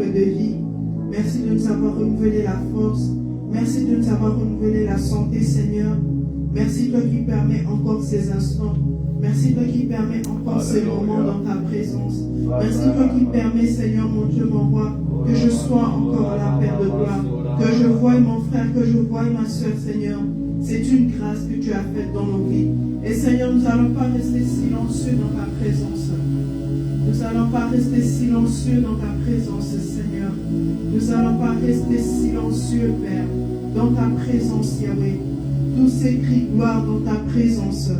de vie. Merci de nous avoir renouvelé la force. Merci de nous avoir renouvelé la santé, Seigneur. Merci toi qui permets encore ces instants. Merci toi qui permets encore ces moments dans ta présence. Merci toi qui permets, Seigneur mon Dieu, mon roi, que je sois encore là, Père de gloire. Que je voie mon frère, que je voie ma soeur, Seigneur. C'est une grâce que tu as faite dans nos vies. Et Seigneur, nous n'allons pas rester silencieux dans ta présence. Nous n'allons pas rester silencieux dans ta présence, Seigneur. Nous n'allons pas rester silencieux, Père, dans ta présence, Yahweh. Tous ces cris gloire dans ta présence.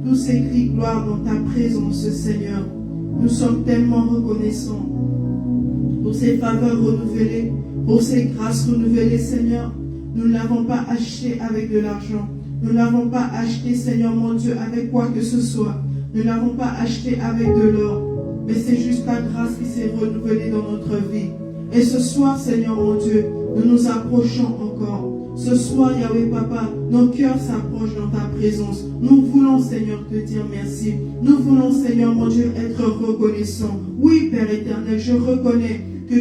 Tous ces cris gloire dans ta présence, Seigneur. Nous sommes tellement reconnaissants pour ces faveurs renouvelées, pour ces grâces renouvelées, Seigneur. Nous ne l'avons pas acheté avec de l'argent. Nous ne l'avons pas acheté, Seigneur mon Dieu, avec quoi que ce soit. Nous ne l'avons pas acheté avec de l'or. Mais c'est juste ta grâce qui s'est renouvelée dans notre vie. Et ce soir, Seigneur mon Dieu, nous nous approchons encore. Ce soir, Yahweh Papa, nos cœurs s'approchent dans ta présence. Nous voulons, Seigneur, te dire merci. Nous voulons, Seigneur mon Dieu, être reconnaissants. Oui, Père éternel, je reconnais que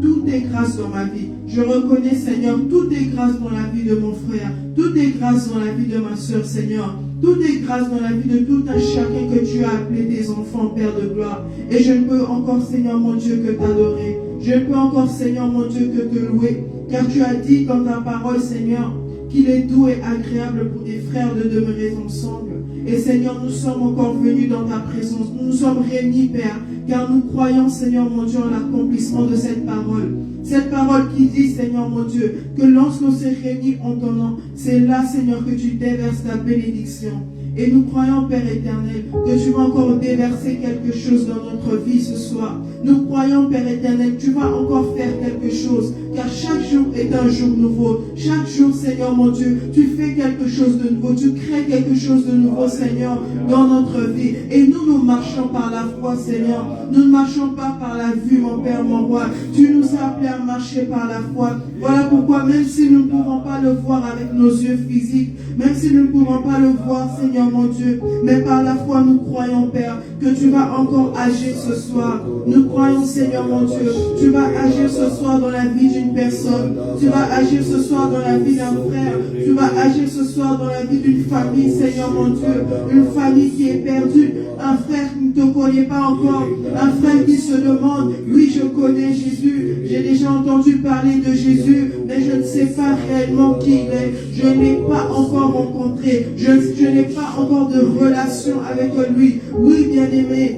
tout est grâce dans ma vie. Je reconnais, Seigneur, tout est grâce dans la vie de mon frère. Tout est grâce dans la vie de ma soeur, Seigneur. Tout est grâce dans la vie de tout un chacun que tu as appelé tes enfants, Père de gloire. Et je ne peux encore, Seigneur mon Dieu, que t'adorer. Je ne peux encore, Seigneur mon Dieu, que te louer. Car tu as dit dans ta parole, Seigneur, qu'il est doux et agréable pour des frères de demeurer ensemble. Et Seigneur, nous sommes encore venus dans ta présence. Nous nous sommes réunis, Père, car nous croyons, Seigneur mon Dieu, en l'accomplissement de cette parole. Cette parole qui dit, Seigneur mon Dieu, que lorsqu'on s'est réunis en ton nom, c'est là, Seigneur, que tu déverses ta bénédiction. Et nous croyons, Père éternel, que tu vas encore déverser quelque chose dans notre vie ce soir. Nous croyons, Père éternel, tu vas encore faire quelque chose. Car chaque jour est un jour nouveau. Chaque jour, Seigneur mon Dieu, tu fais quelque chose de nouveau. Tu crées quelque chose de nouveau, Seigneur, dans notre vie. Et nous marchons par la foi, Seigneur. Nous ne marchons pas par la vue, mon Père, mon roi. Tu nous as appelés à marcher par la foi. Voilà pourquoi, même si nous ne pouvons pas le voir avec nos yeux physiques, même si nous ne pouvons pas le voir, Seigneur mon Dieu, mais par la foi, nous croyons, Père, que tu vas encore agir ce soir. Nous croyons, Seigneur mon Dieu, tu vas agir ce soir dans la vie d'une personne. Tu vas agir ce soir dans la vie d'un frère. Tu vas agir ce soir dans la vie d'une famille, Seigneur mon Dieu. Une famille qui est perdue. Un frère qui ne te connaît pas encore. Un frère qui se demande, oui, je connais Jésus. J'ai déjà entendu parler de Jésus, mais je ne sais pas réellement qui il est. Je ne l'ai pas encore rencontré. Je n'ai pas encore de relation avec lui. Oui, bien-aimé,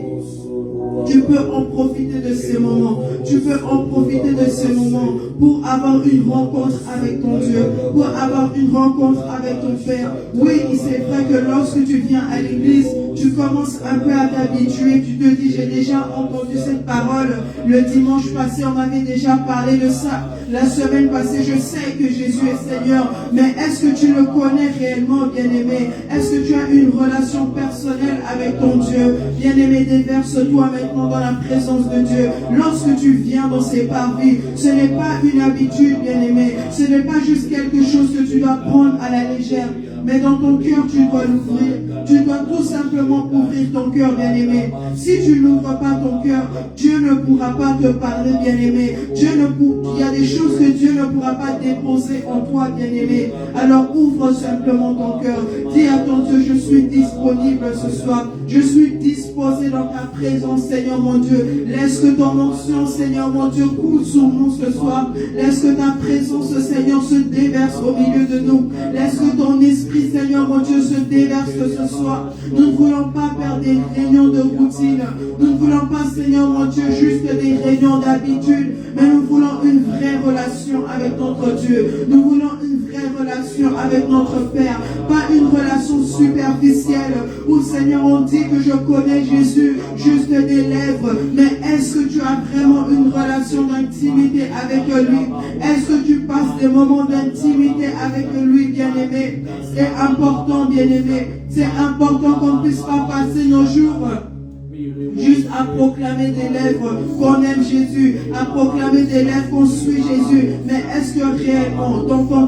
tu peux en profiter de ces moments. Tu peux en profiter de ces moments pour avoir une rencontre avec ton Dieu, pour avoir une rencontre avec ton Père. Oui, c'est vrai que lorsque tu viens à l'église, tu commences un peu à t'habituer. Tu te dis, j'ai déjà entendu cette parole. Le dimanche passé, on m'avait déjà parlé de ça. La semaine passée, je sais que Jésus est Seigneur. Mais est-ce que tu le connais réellement, bien-aimé? Est-ce que tu as une relation personnelle avec ton Dieu? Bien-aimé, déverse-toi maintenant dans la présence de Dieu. Lorsque tu viens dans ces parvis, ce n'est pas une habitude, bien-aimé. Ce n'est pas juste quelque chose que tu dois prendre à la légère. Mais dans ton cœur, tu dois l'ouvrir. Tu dois tout simplement ouvrir ton cœur, bien-aimé. Si tu n'ouvres pas ton cœur, Dieu ne pourra pas te parler, bien-aimé. Il y a des choses que Dieu ne pourra pas déposer en toi, bien-aimé. Alors ouvre simplement ton cœur. Dis à ton Dieu, je suis disponible ce soir. Je suis disposé dans ta présence, Seigneur mon Dieu. Laisse que ton onction, Seigneur mon Dieu, coule sur nous ce soir. Laisse que ta présence, Seigneur, se déverse au milieu de nous. Laisse que ton esprit, Seigneur mon Dieu, se déverse ce soir. Nous ne voulons pas faire des réunions de routine. Nous ne voulons pas, Seigneur mon Dieu, juste des réunions d'habitude. Mais nous voulons une vraie relation avec notre Dieu. Nous voulons une vraie relation avec notre Père. Pas une relation superficielle où, Seigneur, on dit que je connais Jésus juste des lèvres. Mais est-ce que tu as vraiment une relation d'intimité avec lui? Est-ce que tu passes des moments d'intimité avec lui, bien-aimé? C'est important, bien-aimé. C'est important qu'on ne puisse pas passer nos jours juste à proclamer des lèvres qu'on aime Jésus, à proclamer des lèvres qu'on suit Jésus. Mais est-ce que réellement dans ton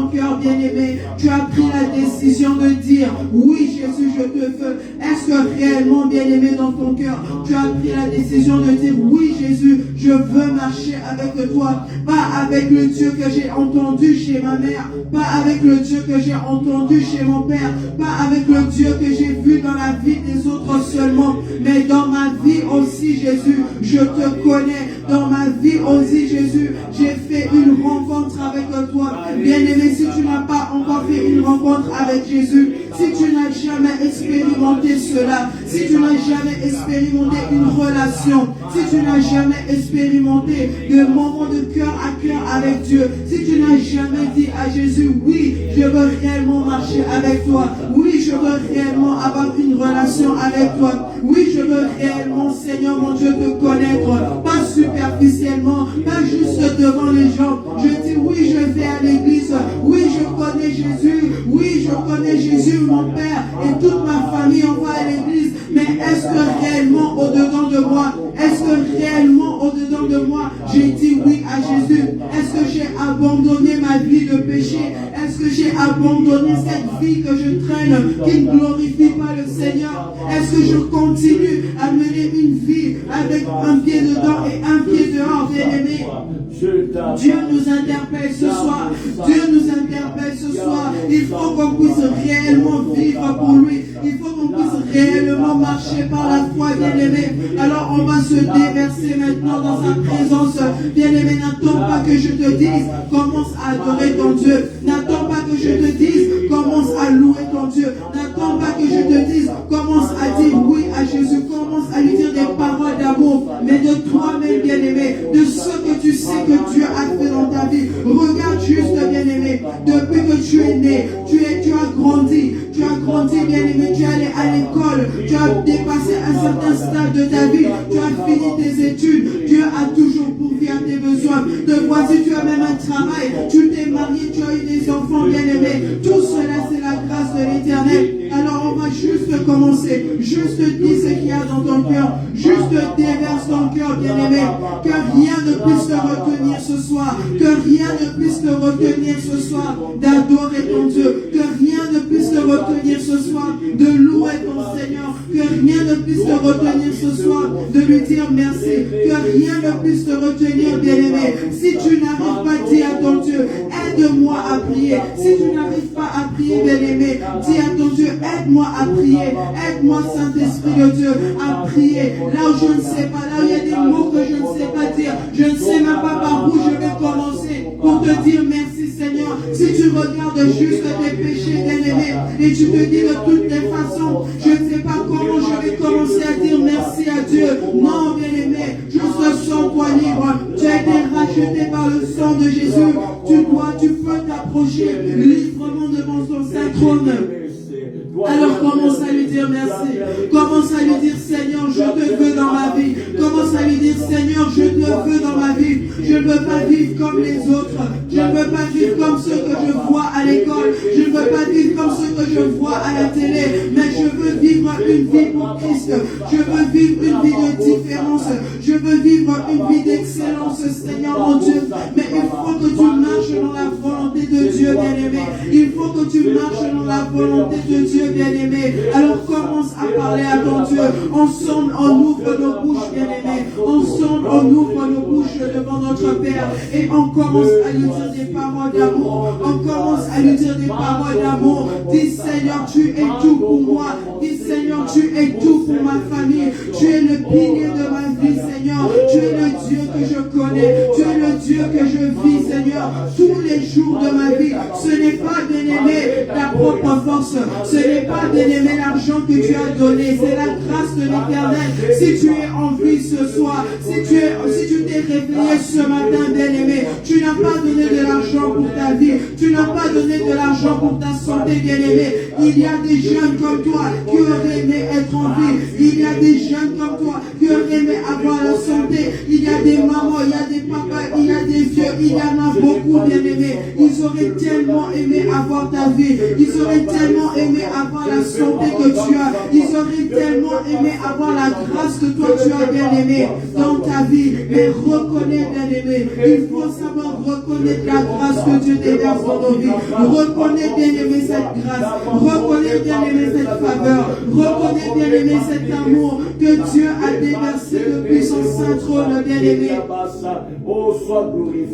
cœur, bien-aimé, tu as pris la décision de dire, oui Jésus, je te veux. Est-ce que réellement, bien-aimé, dans ton cœur, tu as pris la décision de dire, oui Jésus, je veux marcher avec toi, pas avec le Dieu que j'ai entendu chez ma mère, pas avec le Dieu que j'ai entendu chez mon père, pas avec le Dieu que j'ai vu dans la vie des autres seulement, mais dans ma vie aussi, Jésus, je te connais. Dans ma vie aussi, Jésus, j'ai fait une rencontre avec toi. Bien-aimé, si tu n'as pas encore fait une rencontre avec Jésus, si tu n'as jamais expérimenté cela, si tu n'as jamais expérimenté une relation, si tu n'as jamais expérimenté de moments de cœur à cœur avec Dieu, si tu n'as jamais dit à Jésus, oui, je veux réellement marcher avec toi, oui, je veux réellement avoir une relation avec toi, oui, je veux réellement, Seigneur mon Dieu, te connaître, pas superficiellement, pas juste devant les gens. Je dis, oui, je vais à l'église, oui, je connais Jésus, oui, je connais Jésus, mon Père, et toute ma famille, on va à l'église, mais est-ce que réellement au-dedans de moi, est-ce que réellement au-dedans de moi, j'ai dit oui à Jésus? Est-ce que j'ai abandonné ma vie de péché? Est-ce que j'ai abandonné cette vie que je traîne, qui ne glorifie pas le Seigneur? Est-ce que je continue à mener une vie avec un pied dedans et un pied dehors, bien-aimé? Dieu nous interpelle ce soir. Dieu nous interpelle ce soir. Il faut qu'on puisse réellement vivre pour lui. Il faut qu'on puisse réellement marcher par la foi, bien-aimé. Alors on va se déverser maintenant dans sa présence. Bien-aimé, n'attends pas que je te dise, commence à adorer ton Dieu. N'attends pas que je te dise, commence à louer ton Dieu. N'attends pas que je te dise, commence à dire oui à Jésus. Commence à lui dire des paroles d'amour. Mais de toi-même, bien-aimé, de ce que tu sais que Dieu a fait dans ta vie. Regarde juste, bien-aimé, depuis que tu es né, tu as grandi, bien-aimé, tu es allé à l'école, tu as dépassé un certain stade de ta vie, tu as fini tes études, Dieu a toujours pourvu à tes besoins. Te voici, tu as même un travail, tu t'es marié, tu as eu des enfants, bien-aimé. Tout cela, c'est la grâce de l'Éternel. Alors on va juste commencer, juste dis ce qu'il y a dans ton cœur, juste déverse ton cœur, bien-aimé, que rien ne puisse te retenir ce soir, que rien ne puisse te retenir ce soir d'adorer ton Dieu, que rien ne puisse te retenir ce soir de louer ton Seigneur, que rien ne puisse te retenir ce soir de lui dire merci, que rien ne puisse te retenir, bien-aimé. Si tu n'arrives pas à dire à ton Dieu, aide-moi à prier. Si tu n'arrives pas à prier, bien-aimé, dis à ton Dieu, aide-moi à prier. Aide-moi, Saint-Esprit de Dieu, à prier. Là où je ne sais pas, là où il y a des mots que je ne sais pas dire, je ne sais même pas par où je vais commencer pour te dire merci, Seigneur. Si tu regardes juste tes péchés, bien-aimé, et tu te dis de toutes les façons, je ne sais pas comment je vais commencer à dire merci à Dieu. Non, bien-aimé, juste sens-toi libre. Tu as été racheté par le sang de Jésus. Tu peux t'approcher librement devant son saint trône. Alors commence à lui dire merci. Commence à lui dire, Seigneur, je te veux dans ma vie. Commence à lui dire, Seigneur, je te veux dans ma vie. Je ne veux pas vivre comme les autres. Je ne veux pas vivre comme ceux que je vois à l'école. Je ne veux pas vivre comme ceux que je vois à la télé. Mais je veux vivre une vie pour Christ. Je veux vivre une vie de différence. Je veux vivre une vie d'excellence, Seigneur mon Dieu. Mais il faut que tu marches dans la volonté de Dieu, bien-aimé. Il faut que tu marches dans la volonté de Dieu, bien-aimé. Alors commence à parler à ton Dieu. Ensemble, on ouvre nos bouches, bien-aimé. Ensemble, on ouvre nos bouches devant notre Père. Et on commence à lui dire des paroles d'amour. On commence à lui dire des paroles d'amour. Dis, Seigneur, tu es tout pour moi. Dis, Seigneur, tu es tout pour ma famille. Tu es le pilier de ma vie, Seigneur. Tu es le Dieu que je connais. Tu es le Dieu que je vis, Seigneur, tous les jours de ma vie. Ce n'est pas, bien-aimé, ta propre force. Ce n'est pas, bien-aimé, l'argent que tu as donné. C'est la grâce de l'Éternel. Si tu es en vie ce soir, si tu t'es réveillé ce matin, bien-aimé, tu n'as pas donné de l'argent pour ta vie. Tu n'as pas donné de l'argent pour ta santé, bien-aimé. Il y a des jeunes comme toi qui auraient aimé être en vie. Il y a des jeunes comme toi qui auraient aimé avoir la santé. Il y a des mamans, il y a des papas, il y a des vieux, il y en a beaucoup beaucoup, bien-aimé. Ils auraient tellement aimé avoir ta vie. Ils auraient tellement aimé avoir la santé que tu as. Ils auraient tellement aimé avoir la grâce que toi tu as, bien-aimé, dans ta vie. Mais reconnais, bien-aimé. Il faut savoir reconnaître la grâce que Dieu déverse dans nos vies. Reconnais, bien-aimé, cette grâce. Reconnais, bien-aimé, cette faveur. Reconnais, bien-aimé, cet amour que Dieu a déversé depuis son saint trône, bien-aimé.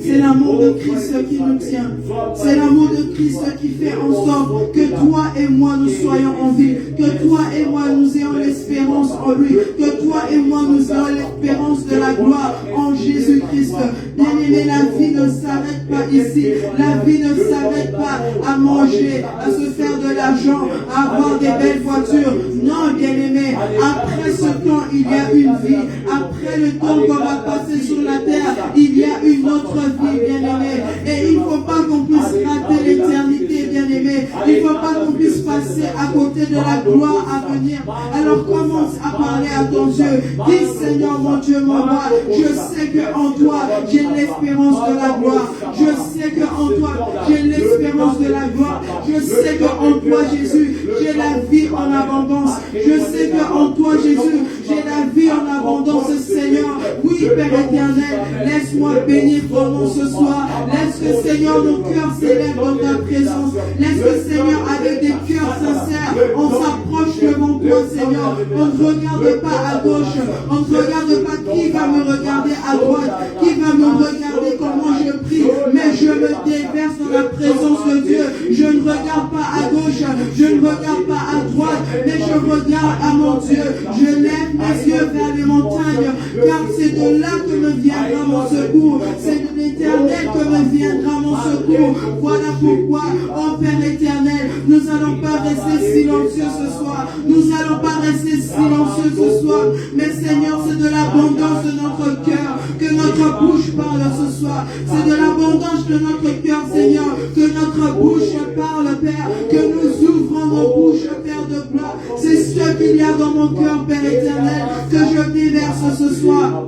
C'est l'amour de Christ qui nous tient. C'est l'amour de Christ qui fait en sorte que toi et moi nous soyons en vie. Que toi et moi nous ayons l'espérance en lui. Que toi et moi nous ayons l'espérance de la gloire en Jésus-Christ. Bien-aimé, la vie ne s'arrête pas ici. La vie ne s'arrête pas à manger, à se faire de l'argent, à avoir des belles voitures. Non, bien-aimé, après ce temps, il y a une vie. Après le temps qu'on va passer sur la terre, il y a une autre vie, bien-aimé. Et il ne faut pas qu'on puisse rater l'éternité, bien-aimé. Il ne faut pas qu'on puisse passer à côté de la gloire à venir. Alors commence à parler à ton Dieu. Dis, Seigneur, mon Dieu, mon roi, je sais qu'en toi, j'ai l'espérance de la gloire. Je sais qu'en toi, j'ai l'espérance de la gloire. Je sais qu'en toi, Jésus, j'ai la vie en abondance. Je sais qu'en toi, Jésus, j'ai la vie en abondance, Seigneur. Oui, Père éternel, laisse-moi bénir ton nom ce soir. Laisse que, Seigneur, nos cœurs s'élèvent dans ta présence. Laisse que, Seigneur, avec des cœurs sincères, on s'approche devant toi, Seigneur. On ne regarde pas à gauche. On ne regarde pas qui va me regarder à droite, qui va me regarder comment je prie, mais je me déverse dans la présence de Dieu. Je ne regarde pas à gauche, je ne regarde pas à droite, mais je regarde à mon Dieu. Je lève mes yeux vers les montagnes, car c'est de là que me viendra mon secours. C'est de l'Éternel que me viendra mon secours. Voilà pourquoi, ô Père éternel, nous n'allons pas rester silencieux ce soir. Nous n'allons pas rester silencieux ce soir. Mais Seigneur, c'est de l'abondance de notre cœur que notre bouche parle ce soir. C'est de l'abondance de notre cœur, Seigneur, que notre bouche parle, Père. Que nous ouvrons nos bouches, Père de gloire. C'est ce qu'il y a dans mon cœur, Père éternel, que je déverse ce soir.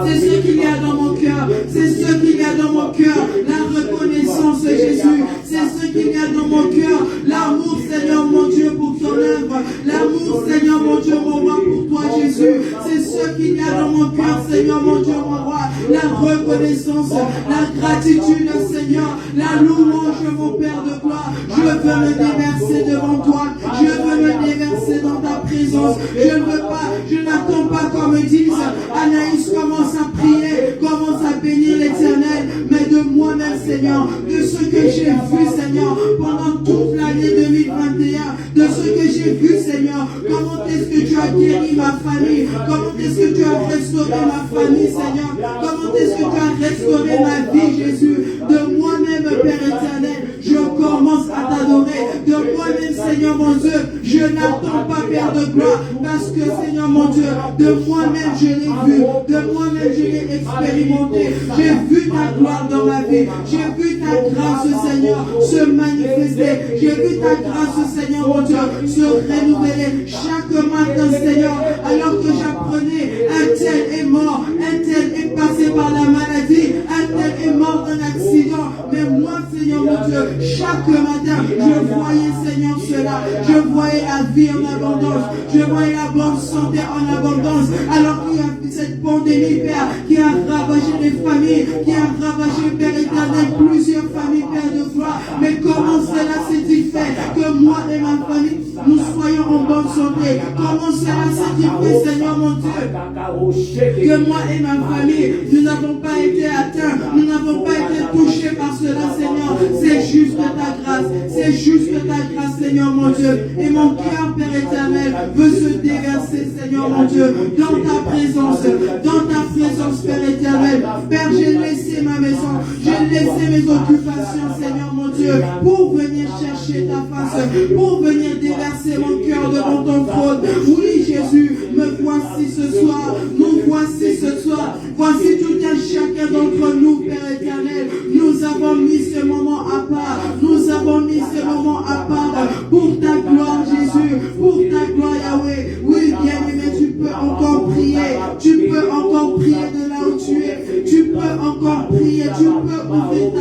C'est ce qu'il y a dans mon cœur. C'est ce qu'il y a dans mon cœur. La reconnaissance, Jésus. C'est ce qu'il y a dans mon cœur. L'amour, Seigneur, mon Dieu, pour ton œuvre. L'amour, Seigneur, mon Dieu, mon roi, pour toi, Jésus. C'est ce qu'il y a dans mon cœur, Seigneur, mon Dieu, mon roi. La reconnaissance, la gratitude, Seigneur. La louange, mon Père de gloire. Je veux me déverser devant toi. Je veux me déverser dans ta présence. Je n'attends pas qu'on me dise, Anaïs, commence à prier, commence à bénir l'Éternel, mais de moi-même, Seigneur, de ce que j'ai vu, Seigneur, pendant toute l'année 2021, de ce que j'ai vu, Seigneur, comment est-ce que tu as guéri ma famille, comment est-ce que tu as restauré ma famille, Seigneur, comment est-ce que tu as restauré ma vie, Jésus, de moi-même, Père éternel, je commence à t'adorer, de moi-même, Seigneur mon Dieu, je n'attends pas, Père de gloire, parce que, Seigneur mon Dieu, de moi-même, je l'ai vu, de moi-même, je l'ai expérimenté, j'ai vu ta gloire dans ma vie, j'ai vu ta grâce, Seigneur, se manifester, j'ai vu ta grâce, Seigneur mon Dieu, se renouveler chaque matin, Seigneur, alors que j'apprenais, un tel est mort, un tel est passé par la maladie, un tel est mort d'un accident, mais moi, Seigneur mon Dieu, chaque matin, je voyais, Seigneur, cela, je voyais la vie en abondance, je voyais la bonne santé en abondance, alors qu'il y a cette pandémie, Père, qui a ravagé les familles, qui a ravagé, Père éternel, plusieurs familles, Père de gloire, mais comment cela s'est-il fait que moi et ma famille, nous soyons en bonne santé? Comment cela s'est-il fait, Seigneur mon Dieu, que moi et ma famille, nous n'avons pas été atteints, nous n'avons pas été touchés par cela, Seigneur? C'est juste ta grâce, c'est juste ta grâce, Seigneur mon Dieu, et mon cœur, Père éternel, veut se déverser, Seigneur mon Dieu, dans ta présence, Père éternel. Père, j'ai laissé ma maison, j'ai laissé mes occupations, Seigneur mon Dieu, pour venir chercher ta face, pour venir déverser mon cœur devant ton trône. Oui, Jésus, me voici ce soir, nous voici ce soir, voici tout un chacun d'entre nous, Père éternel. Nous avons mis ce moment à part, nous avons mis ce moment à part pour ta gloire, Jésus, pour ta gloire, Yahweh. Oui, bien-aimé, tu peux encore prier de là où tu es, tu peux encore prier, tu peux ouvrir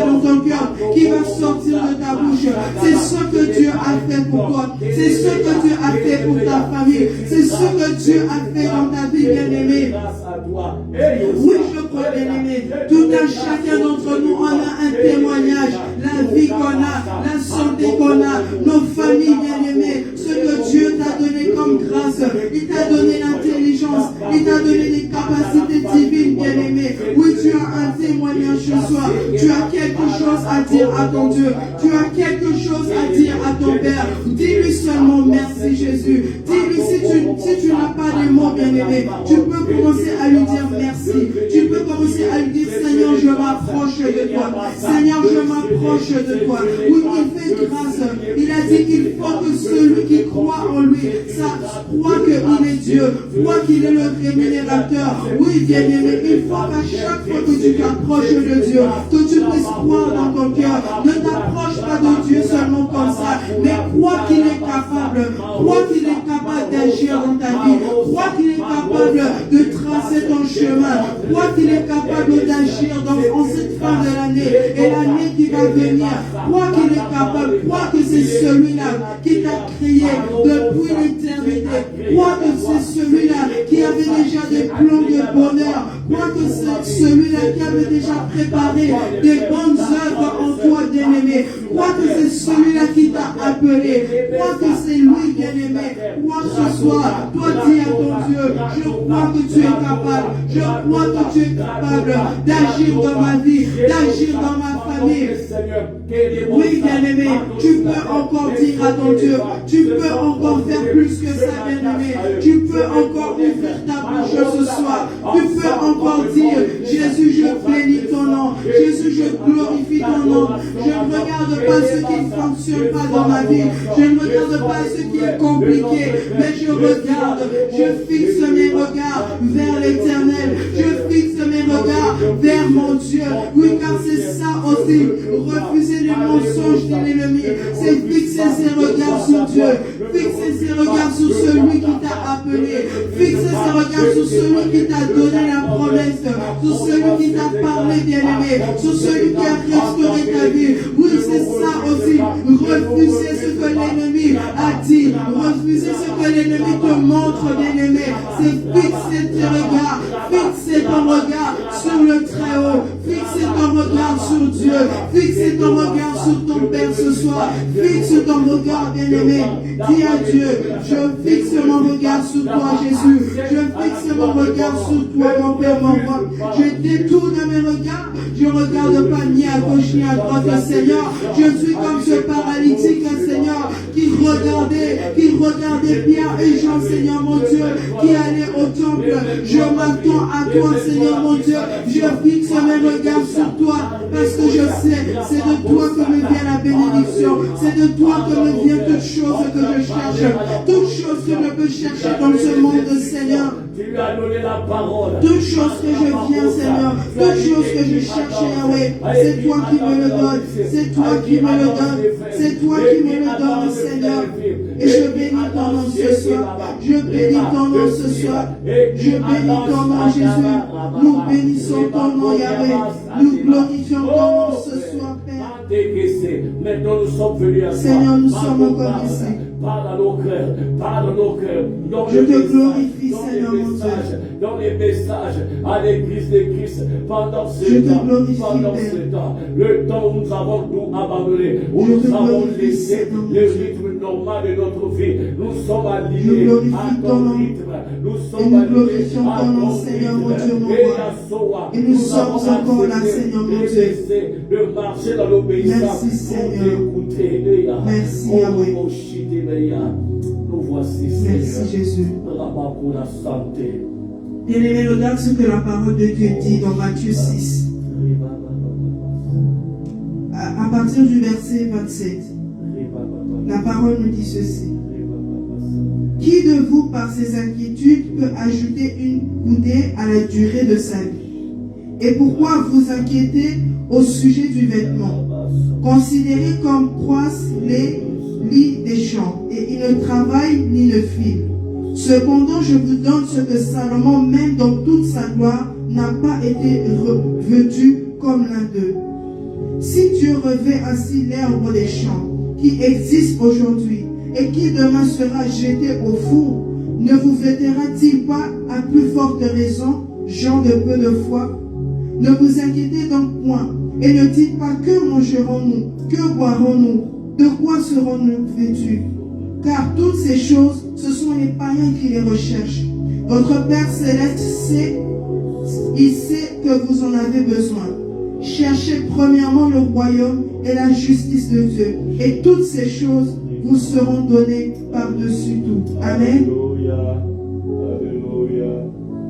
a dans ton cœur qui va sortir de ta bouche. C'est ce que Dieu a fait pour toi. C'est ce que Dieu a fait pour ta famille. C'est ce que Dieu a fait dans ta vie, bien-aimé. Oui, je crois, bien-aimé. Tout un chacun d'entre nous, on a un témoignage. La vie qu'on a, la santé qu'on a, nos familles, bien-aimées. Ce que Dieu t'a donné comme grâce. Il t'a donné l'intelligence. Il t'a donné les capacités divines, bien-aimé. Oui, tu as un témoignage ce soir. Tu as quelque chose à dire à ton Dieu. Tu as quelque chose à dire à ton Père. Dis-lui seulement merci, Jésus. Dis-lui, si tu n'as pas les mots, bien-aimé, tu peux commencer à lui dire merci. Tu peux commencer à lui dire, Seigneur, je m'approche de toi. Seigneur, je m'approche de toi. Oui, il fait grâce. Il a dit qu'il faut que celui qui croit en lui, ça croit qu'il est Dieu, croit qu'il est le rémunérateur. Oui, bien-aimé, il faut qu'à chaque fois que tu t'approches de Dieu, que tu puisses croire dans ton cœur. Ne t'approche pas de Dieu seulement comme ça, mais crois qu'il est capable. Crois qu'il est capable d'agir dans ta vie. Crois qu'il est capable de tracer ton chemin. Crois qu'il est capable d'agir en cette fin de l'année et l'année qui va venir. Crois qu'il est capable. Crois que c'est celui-là qui t'a créé depuis l'éternité. Crois que c'est celui-là qui avait déjà des plans de bonheur. Crois que c'est celui-là qui avait déjà préparé des bonnes œuvres en toi, bien-aimé. Crois que c'est celui-là qui t'a appelé. Crois que c'est lui, bien-aimé. Crois ce soir, toi dis à ton Dieu, je crois que tu es capable. Je crois que tu es capable d'agir dans ma vie, d'agir dans ma famille. Oui, bien-aimé, tu peux encore dire à ton Dieu, tu peux encore faire plus que ça, bien-aimé. Tu peux encore ouvrir ta bouche ce soir. Tu peux encore dire, Jésus, je bénis ton nom. Jésus, je glorifie ton nom. Je ne regarde pas ce qui ne fonctionne pas dans ma vie. Je ne regarde pas ce qui est compliqué, mais je regarde, je fixe mes regards vers l'éternel. Je fixe mes regards vers mon Dieu. Oui, car c'est ça aussi. Refuser les mensonges de l'ennemi, c'est fixer ses regards sur Dieu. Fixer ses regards sur celui qui t'a appelé. Fixer ses regards sur celui qui t'a donné la promesse. Sur celui qui t'a parlé, bien-aimé. Sur celui qui a restauré ta vie. Oui, c'est ça aussi. Refuser ce que l'ennemi a dit. Refuser ce que l'ennemi te montre, bien-aimé. C'est fixer tes regards. Fixer ton regard sur le Très-Haut. Fixer ton regard sur Dieu. Fixer ton regard sur ton Père ce soir. Fixe ton regard, bien-aimé. Dis à Dieu, je fixe mon regard sur toi, Jésus. Je fixe mon regard sur toi, mon Père, mon roi. Je détourne mes regards. Je ne regarde pas ni à gauche ni à droite, Seigneur. Je suis comme ce paralytique, Seigneur, qui regardait Pierre et Jean, Seigneur, mon Dieu, qui allait au temple. Je m'attends à toi, Seigneur, mon Dieu. Je fixe mes regards sur toi, parce que je sais, c'est de toi que me vient la bénédiction. C'est de toi que me vient toute chose que je cherche. Toute chose que je peux chercher dans ce monde, Seigneur. Tu lui as donné la parole. Toute chose que je viens, Seigneur. Toute chose que je cherche, Yahweh. C'est toi qui me le donnes. C'est toi qui me le donnes. C'est toi qui me le donnes, Seigneur. Et je bénis ton nom ce soir. Je bénis ton nom ce soir. Je bénis ton nom, Jésus. Nous bénissons ton nom, Yahweh. Nous glorifions ton nom ce soir, Père. Maintenant nous sommes venus à toi. Seigneur, nous sommes encore ici. Parle à nos cœurs, parle à nos cœurs. Je te glorifie, Seigneur mon Dieu. Dans les messages à l'église de Christ, pendant ce temps, le temps où nous avons tout abandonné, où nous avons laissé le rythme normal de notre vie, nous sommes alignés à ton rythme. Nous sommes alignés à ton rythme. Et nous sommes encore là, Seigneur mon Dieu. De marcher dans l'obéissance. Merci, Seigneur. Merci, Yahweh. Nous voici, merci, Jésus. Santé. Bien-aimé, regarde ce que la parole de Dieu dit dans Matthieu 6. À partir du verset 27, la parole nous dit ceci. Qui de vous, par ses inquiétudes, peut ajouter une coudée à la durée de sa vie? Et pourquoi vous inquiétez au sujet du vêtement? Considérez comme croissent les lits des champs, et ils ne travaillent ni ne filent. Cependant, je vous donne ce que Salomon, même dans toute sa gloire, n'a pas été revêtu comme l'un d'eux. Si Dieu revêt ainsi l'herbe des champs qui existe aujourd'hui et qui demain sera jeté au four, ne vous vêtera-t-il pas à plus forte raison, gens de peu de foi? Ne vous inquiétez donc point, et ne dites pas que mangerons-nous, que boirons-nous, de quoi serons-nous vêtus? Car toutes ces choses, ce sont les païens qui les recherchent. Votre Père Céleste sait, il sait que vous en avez besoin. Cherchez premièrement le royaume et la justice de Dieu, et toutes ces choses vous seront données par-dessus tout. Amen.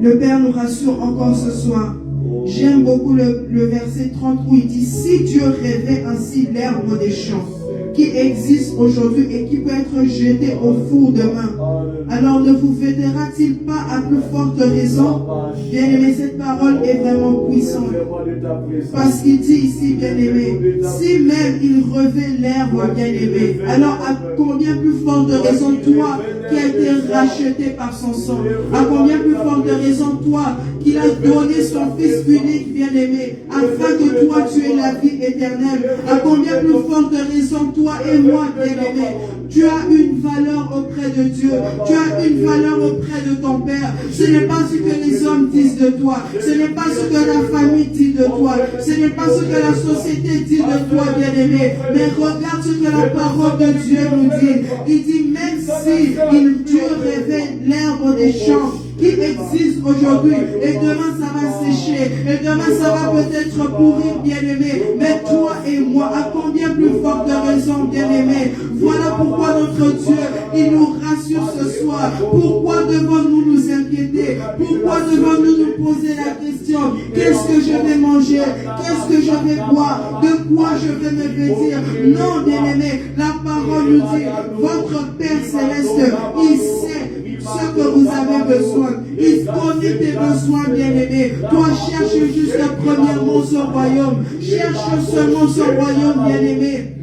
Le Père nous rassure encore ce soir. J'aime beaucoup le verset 30 où il dit: si Dieu revêt ainsi l'herbe des champs qui existe aujourd'hui et qui peut être jeté au four demain, alors ne vous vêtera-t-il pas à plus forte raison? Bien-aimé, cette parole est vraiment puissante. Parce qu'il dit ici, bien-aimé, si même il revêt l'herbe, bien-aimé, alors à combien plus forte raison toi qui a été racheté par son sang, à combien plus forte raison toi qui a donné son Fils unique, bien-aimé, afin que toi tu aies la vie éternelle, à combien plus forte raison toi et moi, bien-aimé, tu as une valeur auprès de Dieu, tu as une valeur auprès de ton Père. Ce n'est pas ce que les hommes disent de toi, ce n'est pas ce que la famille dit de toi, ce n'est pas ce que la société dit de toi, bien-aimé, mais regarde ce que la parole de Dieu nous dit. Il dit: même si Dieu révèle l'herbe des champs qui existe aujourd'hui, et demain ça va sécher, et demain ça va peut-être pourrir, bien-aimé, mais toi et moi, à combien plus forte raison, bien-aimé? Voilà pourquoi notre Dieu, il nous rassure ce soir. Pourquoi devons-nous nous inquiéter? Pourquoi devons-nous nous poser la question: qu'est-ce que je vais manger? Qu'est-ce que je vais boire? De quoi je vais me vêtir? Non, bien-aimé, la parole nous dit: votre Père Céleste, il sait ce que vous avez besoin. Il connaît tes besoins, bien-aimés. Toi, cherche juste premièrement son royaume. Cherche seulement son royaume, bien-aimé.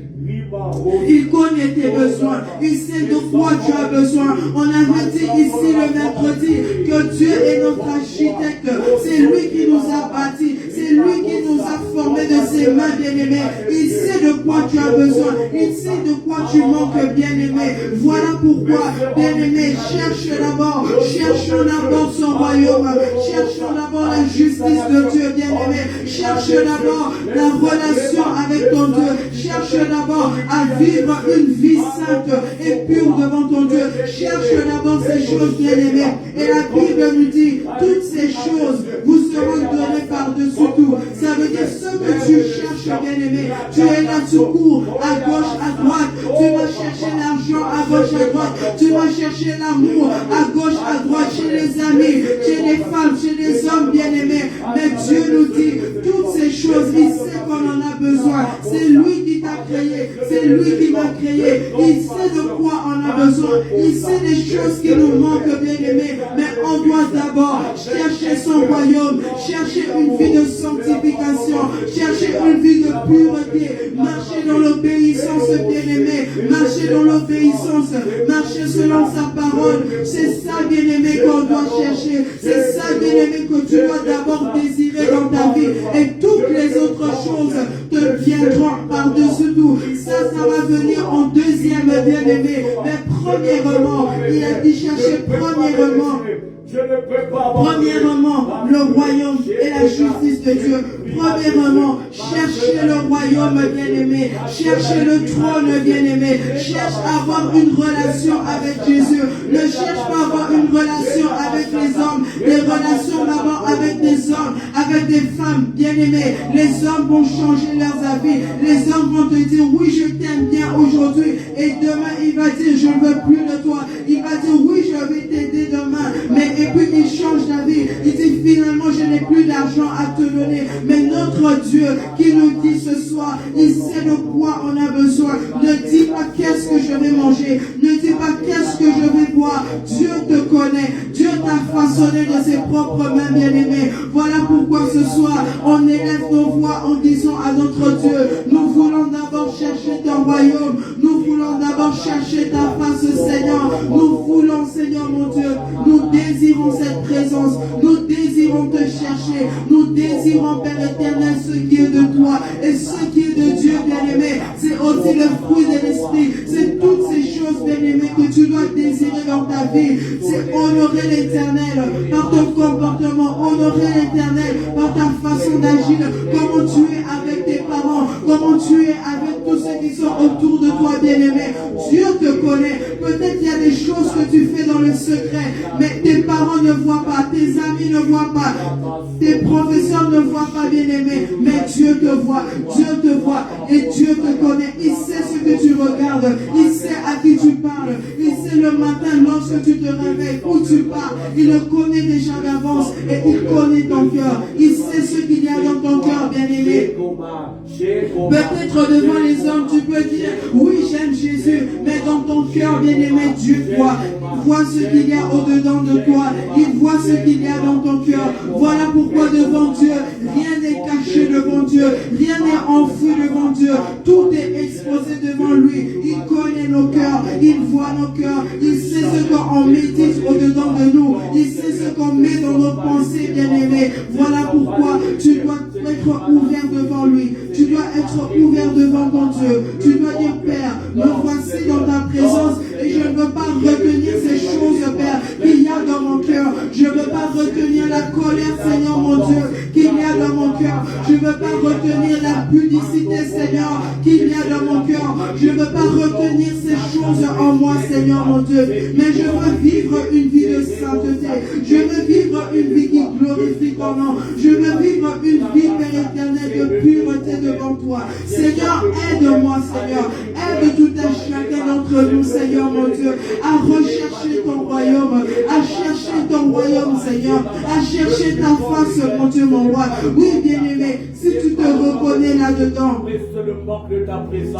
Il connaît tes besoins. Il sait de quoi tu as besoin. On avait dit ici le mercredi que Dieu est notre architecte. C'est lui qui nous a bâtis. C'est lui qui nous a formés de ses mains, bien-aimés. Il sait de quoi tu as besoin. Il sait de quoi tu manques, bien-aimé. Voilà pourquoi, bien-aimé, cherchons d'abord son royaume. Cherchons d'abord la justice de Dieu, bien-aimé. Cherche d'abord la relation avec ton Dieu. Cherche d'abord à vivre une vie sainte et pure devant ton Dieu. Cherche d'abord ces choses, bien-aimées. Et la Bible nous dit: toutes ces choses vous seront données par-dessus tout. Ça veut dire ce que tu cherches, bien-aimé. Tu es là, tu cours à gauche, à droite. Tu vas chercher l'argent à gauche, à droite. Tu vas chercher l'amour à gauche, à droite, chez les amis, chez les femmes, chez les hommes, bien-aimés. Mais Dieu nous dit toutes ces choses. Il sait qu'on en a besoin. C'est lui qui t'a créé. C'est lui qui m'a créé. Il sait de quoi on a besoin. Il sait les choses qui nous manquent, bien-aimés. Mais on doit d'abord chercher son royaume, chercher une vie de sanctification, chercher une vie de pureté, marcher dans l'obéissance, bien-aimé, marcher dans l'obéissance, marcher selon sa parole. C'est ça, bien-aimé, qu'on doit chercher. C'est ça, bien-aimé, que tu dois d'abord désirer dans ta vie. Et toutes les autres choses te viendront par-dessus tout. Ça va venir en deuxième, bien-aimé. Mais premièrement, il a dit chercher premièrement le royaume et la justice de Dieu. Premièrement, cherchez le royaume, bien-aimé. Cherchez le trône, bien-aimé. Cherche à avoir une relation avec Jésus. Ne cherche pas à avoir une relation avec les hommes. Des relations d'abord avec des hommes, avec des femmes, bien-aimées. Les hommes vont changer leurs avis. Les hommes vont te dire: oui, je t'aime bien aujourd'hui. Et demain, il va dire: je ne veux plus de toi. Il va dire: oui, je vais t'aider demain. Mais et puis il change d'avis. Il dit: finalement, je n'ai plus d'argent à te donner. Mais notre Dieu qui nous dit ce soir, il sait de quoi on a besoin. Ne dis pas qu'est-ce que je vais manger. Ne dis pas qu'est-ce que je vais boire. Dieu te connaît. Dieu t'a façonné de ses propres mains, bien-aimés. Voilà pourquoi ce soir, on élève nos voix en disant à notre Dieu: nous voulons d'abord chercher ton royaume. Nous voulons d'abord chercher ta face, Seigneur. Nous voulons, Seigneur mon Dieu, nous désirons cette présence. Nous désirons te chercher. Nous désirons, Père éternel, ce qui est de toi. Et ce qui est de Dieu, bien-aimé, c'est aussi le fruit de l'Esprit. C'est toutes ces choses, bien-aimé, que tu dois désirer dans ta vie. C'est honorer l'Éternel par ton comportement. Honorer l'Éternel par ta façon d'agir. Comment tu es avec tes parents. Comment tu es avec tous ceux qui sont autour de toi, bien-aimé. Dieu te connaît. Peut-être il y a des choses que tu fais dans le secret, mais tes parents ne voient pas, tes amis ne voient pas, tes professeurs ne voient pas, bien-aimé, mais Dieu te voit et Dieu te connaît. Il sait ce que tu regardes, il sait à qui tu parles, il sait le matin lorsque tu te réveilles, où tu pars, il le connaît déjà d'avance et il connaît ton cœur, il sait ce qu'il y a dans ton cœur, bien-aimé. Peut-être devant les hommes, tu peux dire, oui, j'aime Jésus, mais dans ton cœur, bien-aimé, Dieu voit ce qu'il y a au-dedans de toi, il voit ce qu'il y a dans ton cœur. Voilà pourquoi devant Dieu, rien n'est caché devant Dieu, rien n'est enfoui devant Dieu, tout est exposé devant lui. Il connaît nos cœurs, il voit nos cœurs, il sait ce qu'on médite au-dedans de nous, il sait ce qu'on met dans nos pensées, bien-aimés. Voilà pourquoi tu dois être ouvert devant lui, tu dois être ouvert devant ton Dieu, tu dois dire, Père, me voici dans ta présence et je ne veux pas retenir ces choses, Père, qu'il y a dans mon cœur. Je ne veux pas retenir la colère, Seigneur mon Dieu, qu'il y a dans mon cœur. Je ne veux pas retenir la pudicité, Seigneur, qu'il y a dans mon cœur. Je ne veux pas retenir ces choses en moi, Seigneur mon Dieu. Mais je veux vivre une vie de sainteté. Je veux vivre une vie qui glorifie ton nom. Je veux vivre une vie, Père éternel, de pureté devant toi. Seigneur, aide-moi, Seigneur. Aide tout un chacun d'entre nous, Seigneur mon Dieu, à rechercher ton royaume, à chercher ton royaume, Seigneur, à chercher ta face, mon Dieu, mon roi. Oui, bien-aimé, si tu te reconnais là-dedans,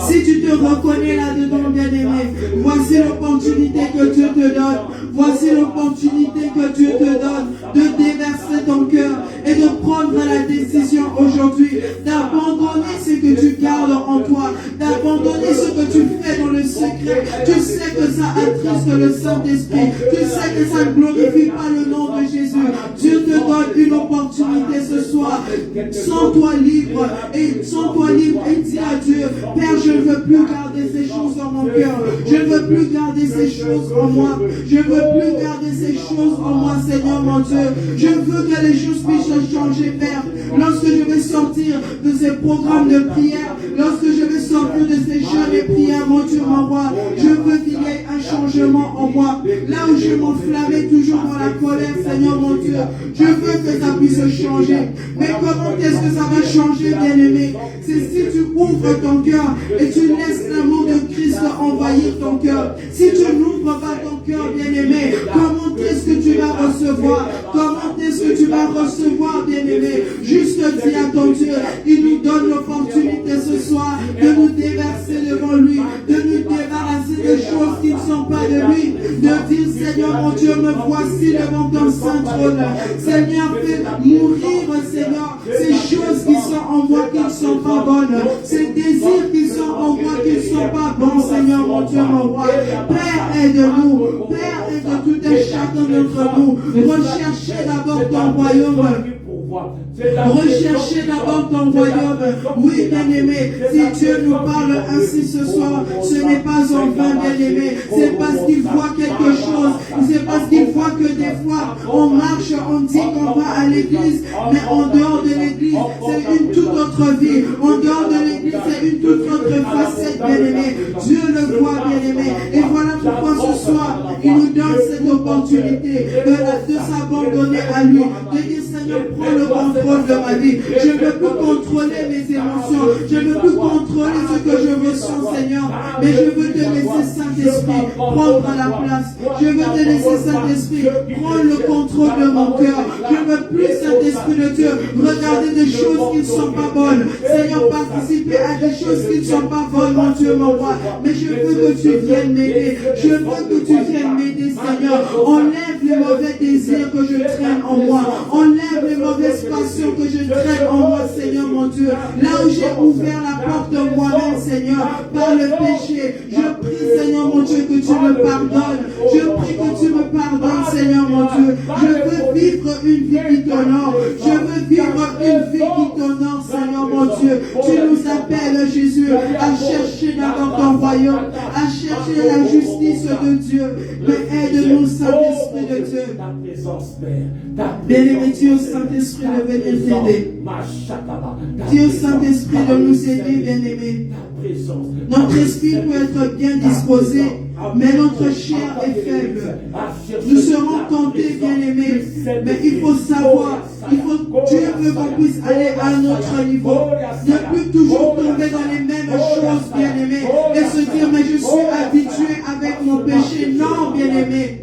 si tu te reconnais là-dedans, bien-aimé, voici l'opportunité que Dieu te donne, voici l'opportunité que Dieu te donne de déverser ton cœur et de prendre la décision aujourd'hui d'abandonner ce que tu gardes en toi, d'abandonner ce que tu fais dans le secret. Tu sais que ça attriste le Saint-Esprit, tu sais que ça ne glorifie pas le nom de Jésus. Dieu te donne une opportunité ce soir. Sens-toi libre et dis à Dieu, Père, je ne veux plus garder ces choses dans mon cœur, je ne veux plus garder ces choses en moi, je ne veux plus garder ces choses en moi, Seigneur mon Dieu. Je veux que les choses puissent changer, Père. Lorsque je vais sortir de ces programmes de prière, lorsque je vais sortir de ces jeûnes et prières, mon Dieu, mon roi, je veux qu'il y ait un changement en moi. Là où je m'enflammais toujours dans la colère, Seigneur mon Dieu, je veux que ça puisse changer. Mais comment est-ce que ça va changer, bien-aimé? C'est si tu ouvres ton cœur et tu laisses l'amour de Christ envahir ton cœur. Si tu n'ouvres pas ton cœur, bien-aimé, comment est-ce que tu vas recevoir? Comment est-ce que tu vas recevoir, bien-aimé? Juste dis à ton Dieu, il nous donne l'opportunité ce soir de nous déverser devant lui, de nous débarrasser des choses qui ne sont pas de lui, de dire, Seigneur mon Dieu, me voici devant ton saint trône. Seigneur, fais mourir, Seigneur, ces choses qui sont en moi qui ne sont pas bonnes, ces désirs qui sont en moi qui ne sont pas bons, Seigneur mon Dieu, mon roi. Père, aide-nous, Père, aide tout un chacun d'entre nous. Recherchez d'abord ton royaume. Recherchez d'abord ton royaume. Oui, bien-aimé, si Dieu nous parle ainsi ce soir, ce n'est pas en vain, bien-aimé. C'est parce qu'il voit quelque chose. C'est parce qu'il voit que des fois, on marche, on dit qu'on va à l'église, mais en dehors de l'église, c'est une toute autre vie. En dehors de l'église, c'est une toute autre facette, bien-aimé. Dieu le voit, bien-aimé. Et voilà pourquoi ce soir, il nous donne cette opportunité de s'abandonner à lui, de dire, Seigneur, prends le contrôle de ma vie. Je ne veux plus contrôler mes émotions. Je ne veux plus contrôler ce que je ressens, Seigneur. Mais je veux te laisser, Saint-Esprit, prendre la place. Je veux te laisser, Saint-Esprit, prendre le contrôle de mon cœur. Je ne veux plus, Saint-Esprit de Dieu, regarder des choses qui ne sont pas bonnes. Seigneur, participer à des choses qui ne sont pas bonnes, mon Dieu, mon roi. Mais je veux que tu viennes m'aider. Je veux que tu viennes m'aider, Seigneur. Enlève les mauvais désirs que je traîne en moi. Enlève les mauvaises passions que je traîne en moi, Seigneur mon Dieu. Là où j'ai ouvert la porte moi-même, Seigneur, Seigneur, par le péché. Je prie, Seigneur mon Dieu, que tu me pardonnes. Je prie que tu me pardonnes, Seigneur mon Dieu. Je veux vivre une vie qui t'honore. Je veux vivre une vie qui t'honore, Seigneur mon Dieu. Tu nous appelles, Jésus, à chercher d'abord ton royaume, à chercher la justice de Dieu. Mais aide-nous, Saint-Esprit de Dieu. Bien-aimé Dieu, Saint-Esprit, de venir t'aider. Dieu, Saint-Esprit, de nous aider, bien-aimé. Notre esprit peut être bien disposé, mais notre chair est faible. Nous serons tentés, bien-aimés, mais il faut savoir, Dieu veut qu'on puisse aller à un autre niveau. Ne plus toujours tomber dans les mêmes choses, bien-aimés, et se dire, mais je suis habitué avec mon péché. Non, bien-aimé.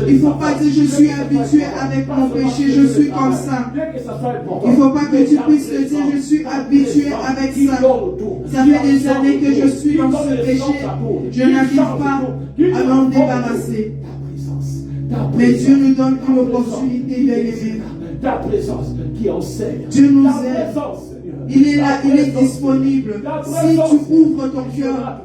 Il ne faut pas dire, je suis habitué avec mon péché, je suis comme ça. Il ne faut pas que tu puisses te dire, je suis habitué avec ça. Ça fait des années que je suis dans ce péché. Je n'arrive pas à m'en débarrasser. Mais Dieu nous donne une opportunité, bien-aimé. Ta présence qui enseigne. Dieu nous aide. Il est là, il est disponible. Si tu ouvres ton cœur,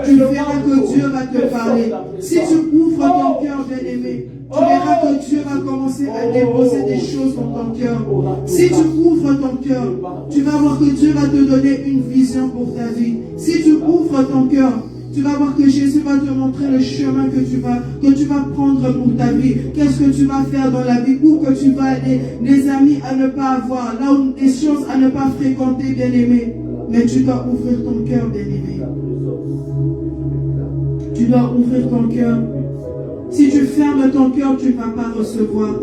tu verras que Dieu va te parler. Si tu ouvres ton cœur, bien-aimé, tu verras que Dieu va commencer à déposer des choses dans ton cœur. Si tu ouvres ton cœur, tu vas voir que Dieu va te donner une vision pour ta vie. Si tu ouvres ton cœur, tu vas voir que Jésus va te montrer le chemin que tu vas prendre pour ta vie. Qu'est-ce que tu vas faire dans la vie, où que tu vas aller, les amis à ne pas avoir, là où des choses à ne pas fréquenter, bien-aimé. Mais tu dois ouvrir ton cœur, bien-aimé. Tu dois ouvrir ton cœur. Si tu fermes ton cœur, tu ne vas pas recevoir.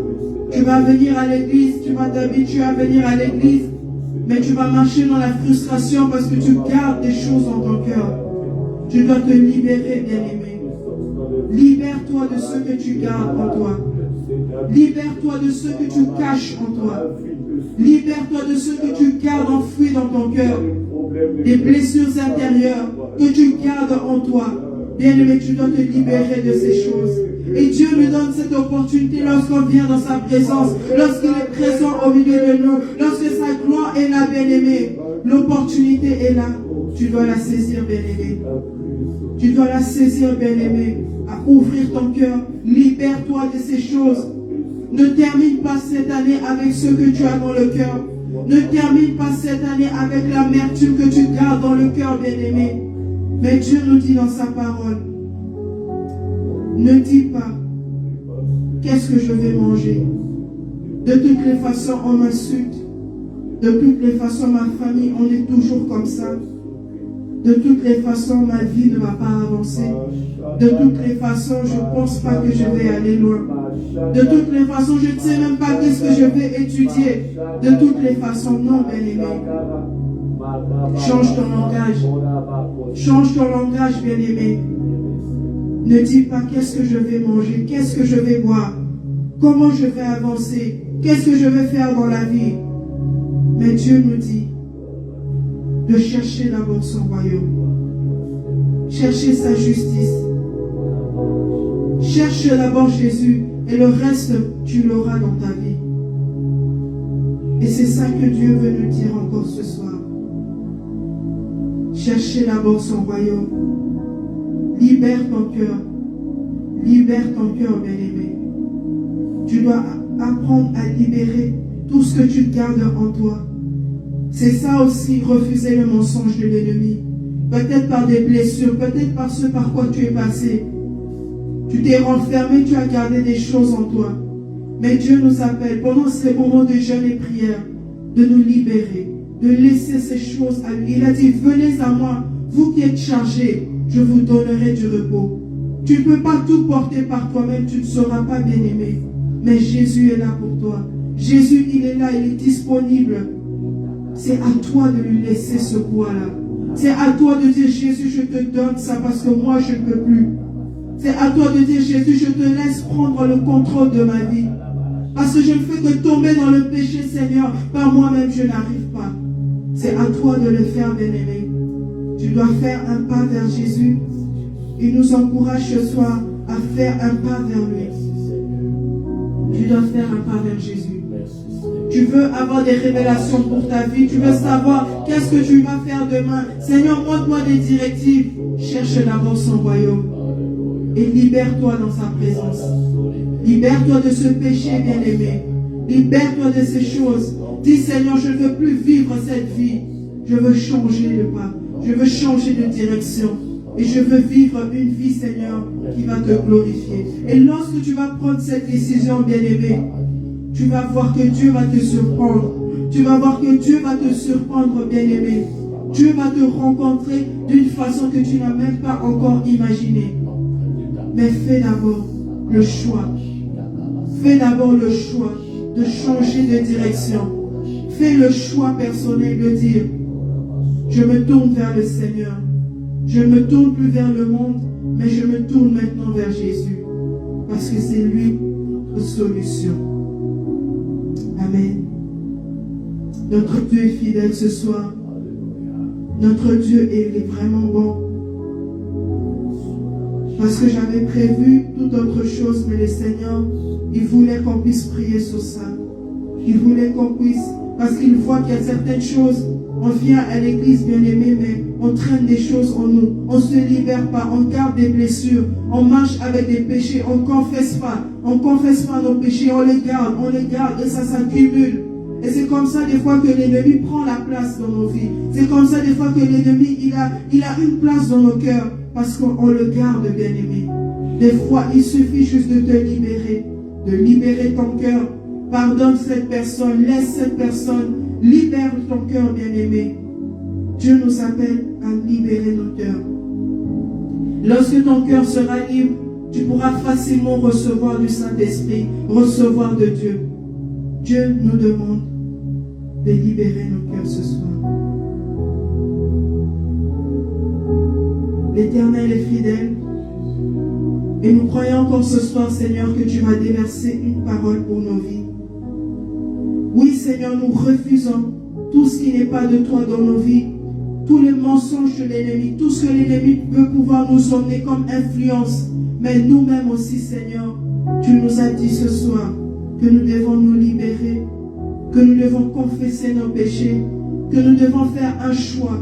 Tu vas venir à l'église, tu vas t'habituer à venir à l'église, mais tu vas marcher dans la frustration parce que tu gardes des choses dans ton cœur. Tu dois te libérer, bien-aimé. Libère-toi de ce que tu gardes en toi. Libère-toi de ce que tu caches en toi. Libère-toi de ce que tu gardes enfoui dans ton cœur. Des blessures intérieures que tu gardes en toi. Bien-aimé, tu dois te libérer de ces choses. Et Dieu nous donne cette opportunité lorsqu'on vient dans sa présence, lorsqu'il est présent au milieu de nous, lorsque sa gloire est là, bien-aimé. L'opportunité est là. Tu dois la saisir, bien-aimé. Tu dois la saisir, bien-aimé, à ouvrir ton cœur. Libère-toi de ces choses. Ne termine pas cette année avec ce que tu as dans le cœur. Ne termine pas cette année avec l'amertume que tu gardes dans le cœur, bien-aimé. Mais Dieu nous dit dans sa parole, ne dis pas, qu'est-ce que je vais manger? De toutes les façons, on m'insulte. De toutes les façons, ma famille, on est toujours comme ça. De toutes les façons, ma vie ne va pas avancer. De toutes les façons, je ne pense pas que je vais aller loin. De toutes les façons, je ne sais même pas qu'est-ce que je vais étudier. De toutes les façons, non, bien-aimé. Change ton langage. Change ton langage, bien-aimé. Ne dis pas qu'est-ce que je vais manger, qu'est-ce que je vais boire, comment je vais avancer, qu'est-ce que je vais faire dans la vie. Mais Dieu nous dit de chercher d'abord son royaume. Chercher sa justice. Cherche d'abord Jésus et le reste, tu l'auras dans ta vie. Et c'est ça que Dieu veut nous dire encore ce soir. Cherchez d'abord son royaume. Libère ton cœur. Libère ton cœur, bien-aimé. Tu dois apprendre à libérer tout ce que tu gardes en toi. C'est ça aussi, refuser le mensonge de l'ennemi. Peut-être par des blessures, peut-être par ce par quoi tu es passé. Tu t'es renfermé, tu as gardé des choses en toi. Mais Dieu nous appelle, pendant ces moments de jeûne et prière, de nous libérer, de laisser ces choses à lui. Il a dit, venez à moi, vous qui êtes chargés, je vous donnerai du repos. Tu ne peux pas tout porter par toi-même, tu ne seras pas bien-aimé. Mais Jésus est là pour toi. Jésus, il est là, il est disponible. C'est à toi de lui laisser ce poids-là. C'est à toi de dire, Jésus, je te donne ça parce que moi, je ne peux plus. C'est à toi de dire, Jésus, je te laisse prendre le contrôle de ma vie. Parce que je ne fais que tomber dans le péché, Seigneur. Par moi-même, je n'arrive pas. C'est à toi de le faire, bien-aimé. Tu dois faire un pas vers Jésus. Il nous encourage ce soir à faire un pas vers lui. Tu dois faire un pas vers Jésus. Tu veux avoir des révélations pour ta vie. Tu veux savoir qu'est-ce que tu vas faire demain. Seigneur, montre-moi des directives. Cherche d'abord son royaume. Et libère-toi dans sa présence. Libère-toi de ce péché, bien-aimé. Libère-toi de ces choses. Dis, Seigneur, je ne veux plus vivre cette vie. Je veux changer de pas. Je veux changer de direction. Et je veux vivre une vie, Seigneur, qui va te glorifier. Et lorsque tu vas prendre cette décision, bien-aimé, tu vas voir que Dieu va te surprendre. Tu vas voir que Dieu va te surprendre, bien-aimé. Dieu va te rencontrer d'une façon que tu n'as même pas encore imaginée. Mais fais d'abord le choix. Fais d'abord le choix de changer de direction. Fais le choix personnel de dire, je me tourne vers le Seigneur. Je ne me tourne plus vers le monde, mais je me tourne maintenant vers Jésus. Parce que c'est lui notre solution. Amen. Notre Dieu est fidèle ce soir. Notre Dieu est vraiment bon. Parce que j'avais prévu toute autre chose, mais le Seigneur, il voulait qu'on puisse prier sur ça. Il voulait qu'on puisse, parce qu'il voit qu'il y a certaines choses. On vient à l'église, bien-aimé, mais on traîne des choses en nous. On ne se libère pas, on garde des blessures. On marche avec des péchés, on ne confesse pas. On ne confesse pas nos péchés, on les garde et ça s'accumule. Et c'est comme ça des fois que l'ennemi prend la place dans nos vies. C'est comme ça des fois que l'ennemi, il a une place dans nos cœurs. Parce qu'on le garde, bien-aimé. Des fois, il suffit juste de te libérer. De libérer ton cœur. Pardonne cette personne, laisse cette personne. Libère ton cœur, bien-aimé. Dieu nous appelle à libérer nos cœurs. Lorsque ton cœur sera libre, tu pourras facilement recevoir du Saint-Esprit, recevoir de Dieu. Dieu nous demande de libérer nos cœurs ce soir. L'Éternel est fidèle. Et nous croyons encore ce soir, Seigneur, que tu vas déverser une parole pour nos vies. Oui, Seigneur, nous refusons tout ce qui n'est pas de toi dans nos vies. Tous les mensonges de l'ennemi, tout ce que l'ennemi peut pouvoir nous emmener comme influence. Mais nous-mêmes aussi, Seigneur, tu nous as dit ce soir que nous devons nous libérer, que nous devons confesser nos péchés, que nous devons faire un choix,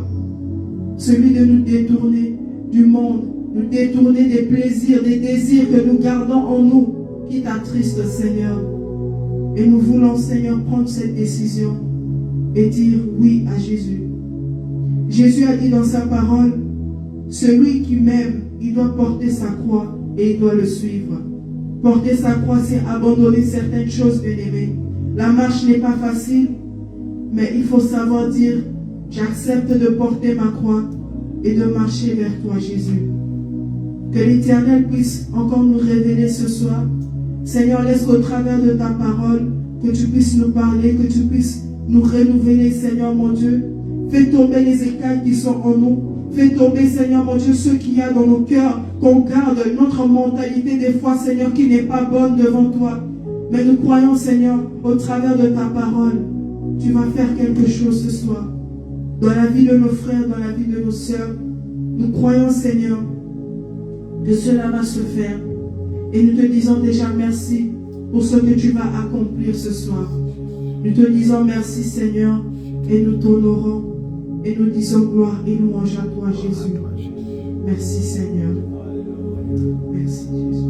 celui de nous détourner du monde, nous détourner des plaisirs, des désirs que nous gardons en nous, qui t'attristent, Seigneur. Et nous voulons, Seigneur, prendre cette décision et dire oui à Jésus. Jésus a dit dans sa parole, celui qui m'aime, il doit porter sa croix et il doit le suivre. Porter sa croix, c'est abandonner certaines choses, bien-aimés. La marche n'est pas facile, mais il faut savoir dire, j'accepte de porter ma croix et de marcher vers toi, Jésus. Que l'Éternel puisse encore nous révéler ce soir. Seigneur, laisse qu'au travers de ta parole, que tu puisses nous parler, que tu puisses nous renouveler, Seigneur mon Dieu. Fais tomber les écailles qui sont en nous. Fais tomber, Seigneur mon Dieu, ce qu'il y a dans nos cœurs, qu'on garde notre mentalité des fois, Seigneur, qui n'est pas bonne devant toi. Mais nous croyons, Seigneur, au travers de ta parole, tu vas faire quelque chose ce soir. Dans la vie de nos frères, dans la vie de nos sœurs, nous croyons, Seigneur, que cela va se faire. Et nous te disons déjà merci pour ce que tu vas accomplir ce soir. Nous te disons merci, Seigneur, et nous t'honorons. Et nous disons gloire et louange à toi, Jésus. Merci, Seigneur. Merci, Jésus.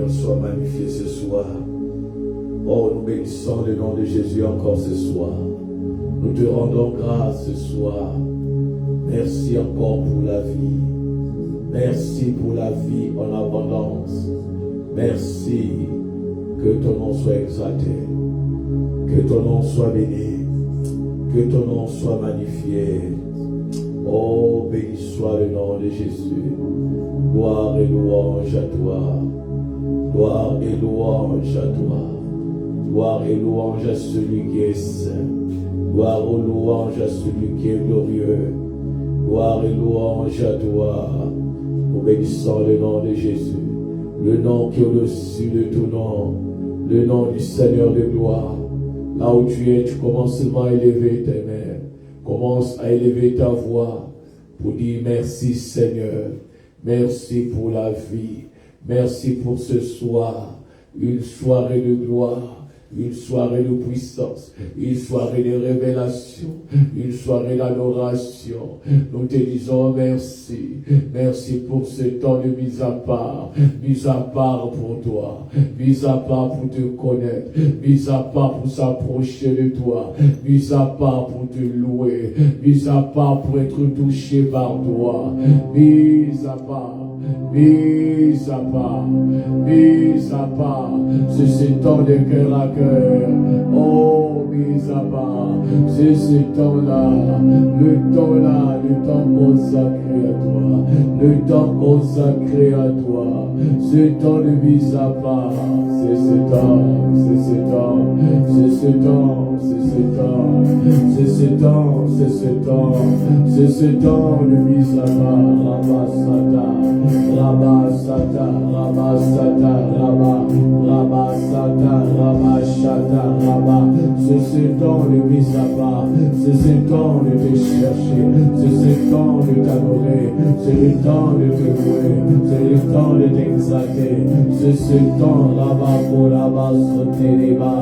Soit magnifié ce soir. Oh, nous bénissons le nom de Jésus encore ce soir. Nous te rendons grâce ce soir. Merci encore pour la vie. Merci pour la vie en abondance. Merci. Que ton nom soit exalté. Que ton nom soit béni. Que ton nom soit magnifié. Oh, béni soit le nom de Jésus. Gloire et louange à toi. Gloire et louange à toi. Gloire et louange à celui qui est saint. Gloire et louange à celui qui est glorieux. Gloire et louange à toi. Nous bénissons le nom de Jésus. Le nom qui est au-dessus de tout nom. Le nom du Seigneur de gloire. Là où tu es, tu commences seulement à élever tes mains. Commence à élever ta voix pour dire merci Seigneur. Merci pour la vie. Merci pour ce soir. Une soirée de gloire. Une soirée de puissance, une soirée de révélation, une soirée d'adoration. Nous te disons merci. Merci pour ce temps de mise à part pour toi, mise à part pour te connaître, mise à part pour s'approcher de toi, mise à part pour te louer, mise à part pour être touché par toi, mise à part. Mise à part, mise à part, c'est ce temps de cœur à cœur. Oh, mise à part, c'est ce temps-là, le temps consacré à toi, le temps consacré à toi, ce temps de mise à part, c'est ce temps, c'est ce temps, c'est ce temps, c'est ce temps, c'est ce temps, c'est ce temps, c'est ce temps de mise à part, Rabasata, Rabasata, Rabasata, Rabashata, Rabba. C'est ce temps de mise à part, c'est ce temps de te chercher, c'est ce temps de t'adorer, c'est le temps de te louer, c'est le temps de t'exalter, c'est ce temps, Rabba, Rabba, Soteriba,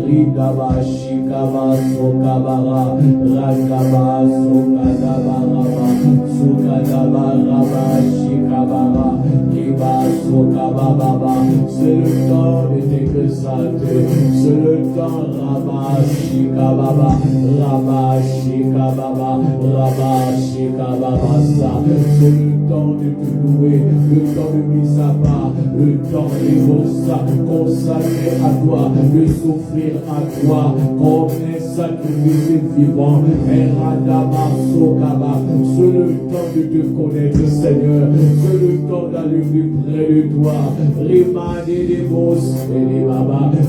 Ridaba, Shikaba, Sokabara, Rakaba, Sokadaba, Rabba, Sokadaba, Rabba, Shikabara, c'est le temps de t'exalter, c'est le temps Rabba Shikababa, Rabba Shikababa, Rabba Shikababa, c'est le temps de te louer, le temps de mise à part, le temps de consacrer à toi, de souffrir à toi, comme un sacrifice vivant, un Radaba Sokaba, c'est le temps de te connaître Seigneur, c'est le temps d'aller plus près de toi,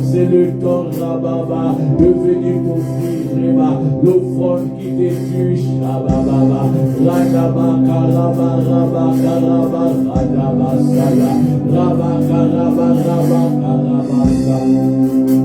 c'est le temps Rababa de venir t'offrir l'offrande qui t'étuche, Rababa, Radaba, Karaba, Rabba, Karaba, Radaba, Saya, Rabba, Karaba, Rabba, Karaba,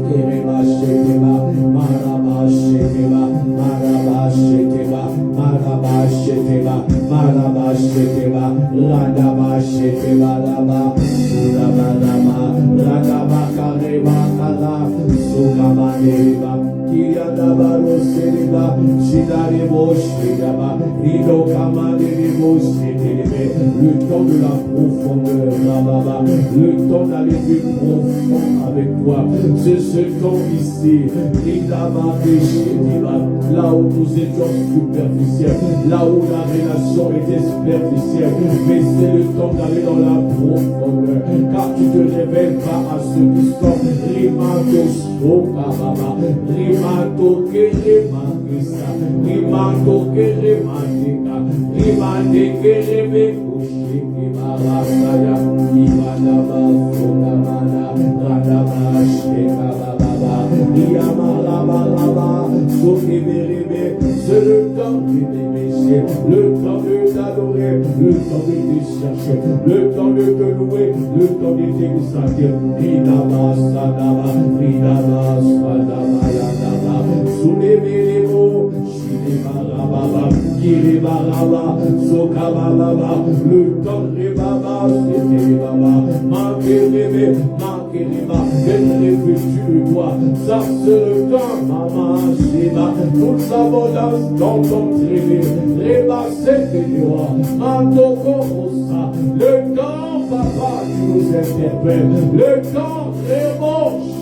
Kereba, Shekeba, Maraba, Shekeba, Maraba, Shekeba, Maraba, Shekeba, Maraba, Shekeba, Radaba, Shekeba, Raba, Suraba, Raba, Radaba, Kareba, Kara, Sukaba, Neba, Kiyadaba, Rosereba, Shidarebo, Shidaba, Rido, Kama, Derebo, Shidebe, le temps de la profondeur, Rababa, le temps d'aller plus profond avec toi, c'est ce temps ici, Ridaba, Shideba, là où nous étions superficiels, là où la relation était superficielle, mais c'est le temps d'aller dans la profondeur, car tu te révèles pas à ceux qui sont Rimato Sokababa, Rimato Keremakisa, Rimato Keremakika, Rimate Keremekushiki Marasaya, Imanaba Sokabana, Radaba Shekababa, Riamalaba, Sokeberebe, c'est le temps de t'aimer, le temps de t'adorer, le temps de te chercher, le temps de te louer, le temps de t'exalter. Ridaba Sadaba, Ridaba Sadaba, Yadaba, Soulebelebo, Shidebarababa, Kiribaraba, Sokababa, le temps de Baba, c'était Baba, Makerebe, Makereba, d'être revêtu de toi, ça c'est le temps, Maman Shiba, nous savons dans ton tribu, Reba c'était le roi, Mantokorosa, le temps, Papa, tu nous interpelles, le temps, Rebo,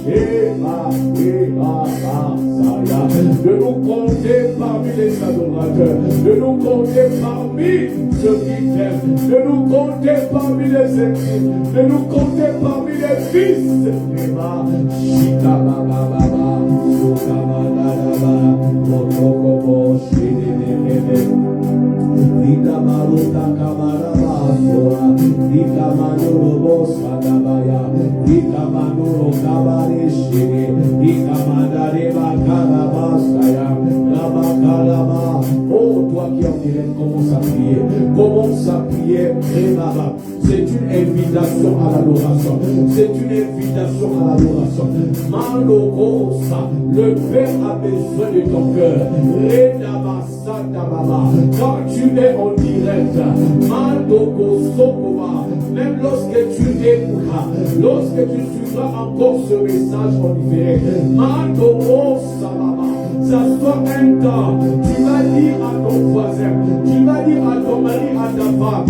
Sheba, Reba, Saya, de nous compter parmi les adorateurs, de nous compter parmi ceux qui t'aiment, de nous compter parmi les équipes, de nous compter parmi les fils, Reba, Shikaba, Baba, Sukaba, Daba, Mokokobo, Shidebe, Rida Maruta Kamaraba, Sora, Rika Manuro Sadabaya, Rika Manuro Kabare Shiri, Rika Mandareba Karabasaya, Raba Karaba. Oh, toi qui en direct, comment commence à prier. Commence à prier. C'est une invitation à l'adoration. C'est une invitation à l'adoration. Malokosa, le Père a besoin de ton cœur. Quand tu es en direct, même lorsque tu écouteras, lorsque tu suivras encore ce message en direct, ça soit un temps, tu vas dire à ton voisin, tu vas dire à ton mari, à ta femme,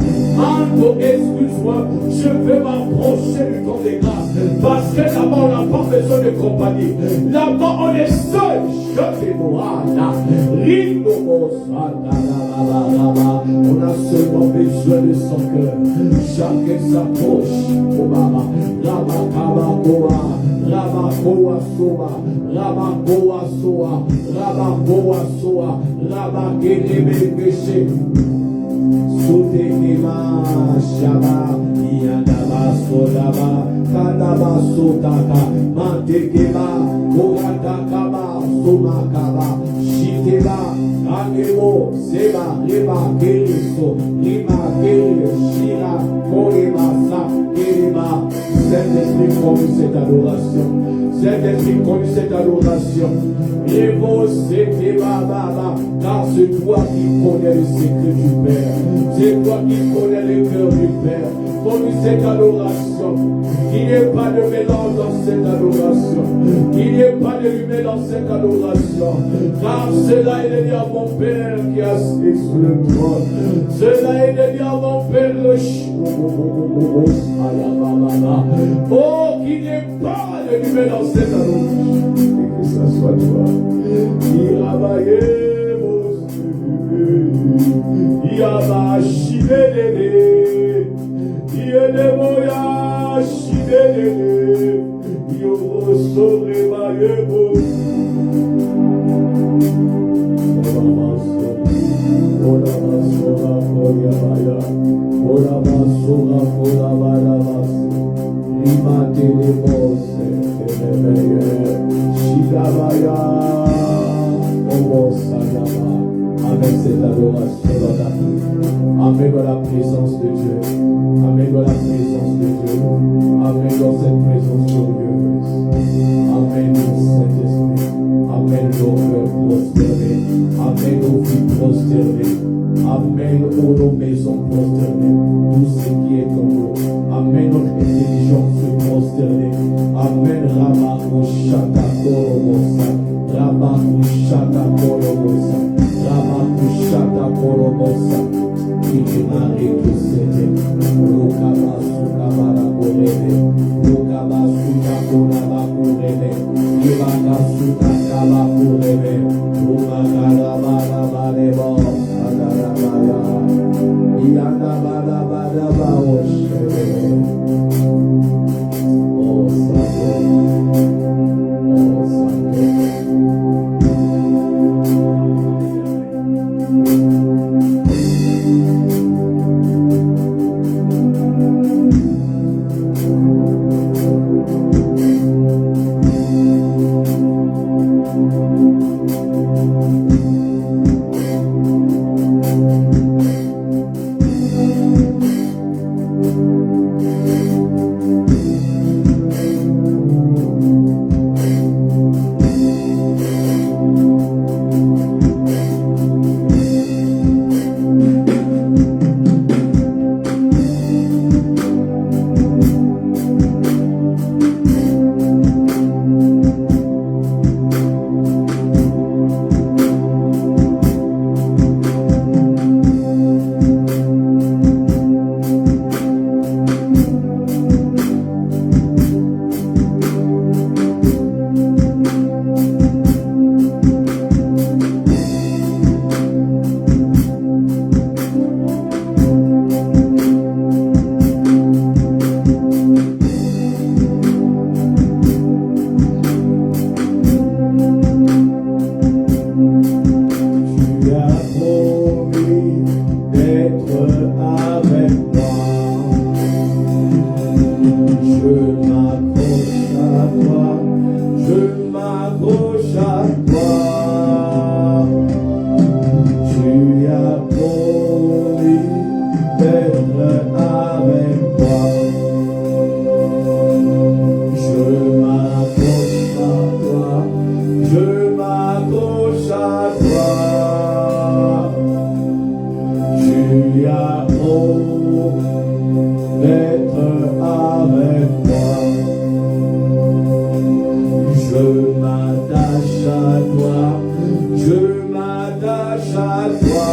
excuse-moi, je vais m'approcher du temps des grâces, parce que là-bas on n'a pas besoin de compagnie, là-bas on est seul. On a seulement besoin de son cœur. Chacun s'approche. Soutenima Shaba Yandaba Sodaba Kadaba Sotaka Mantekeba Koratakaba Somakaba Shiteba Kanebo Seba Reba Keriso Rima Keri Shira Koremasa Kerema. Saint-Esprit conduit cette adoration. Saint-Esprit conduit cette adoration. Car c'est toi qui connais le secret du Père. C'est toi qui connais le cœur du Père. Conduis cette adoration. Qu'il n'y ait pas de mélange dans cette adoration. Qu'il n'y ait pas de lumière dans cette adoration. Car cela est le Dieu mon Père qui a assis sur le trône. Cela est le Dieu mon Père le oh, qu'il n'y ait pas de lumière dans cette adoration. Et que ça soit toi. Yaba shibelele, yedemoya shibelele, yorosore mayebo. Ola basora koya baya, ola basora kola baya basi, limate de bose, telebeye, shigabaya. Avec cette adoration dans ta vie. Amen dans la présence de Dieu. Amen dans la présence de Dieu. Amen dans cette présence glorieuse. Amen Saint-Esprit. Amen nos cœurs prosternés. Amen nos vies prosternées. Amen nos maisons prosternées. Tout ce qui est en nous. Amen notre intelligence prosternée. Amen Ramakushata Korobosa. Ramakushata Korobosa. Ramakushata Korobosa. Ilimari Kusete. Rukabasuka Barakurebe. Rukabasuka Kurabakurebe. Ibakasuka Kabakurebe. Rumakarabarabo. Adarabaya. Iyanabarabarabao Shebe. Oh, Santo. Oh, Santo. Tu as Tu as promis d'être avec moi. Je m'attache à toi, je m'attache à toi.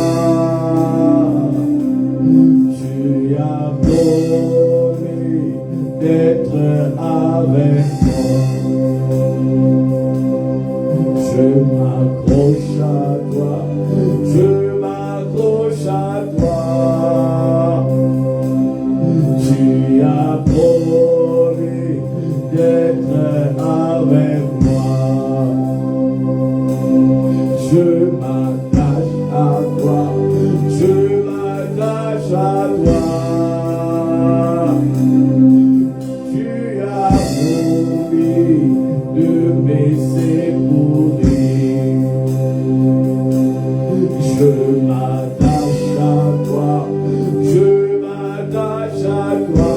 Tu as promis d'être avec moi. Je m'accroche à toi, je m'accroche à toi. Tu as promis d'être avec moi. Je m'attache à toi, je m'attache à toi. Tu as promis de me secourir. Je m'attache à toi, je m'attache à toi.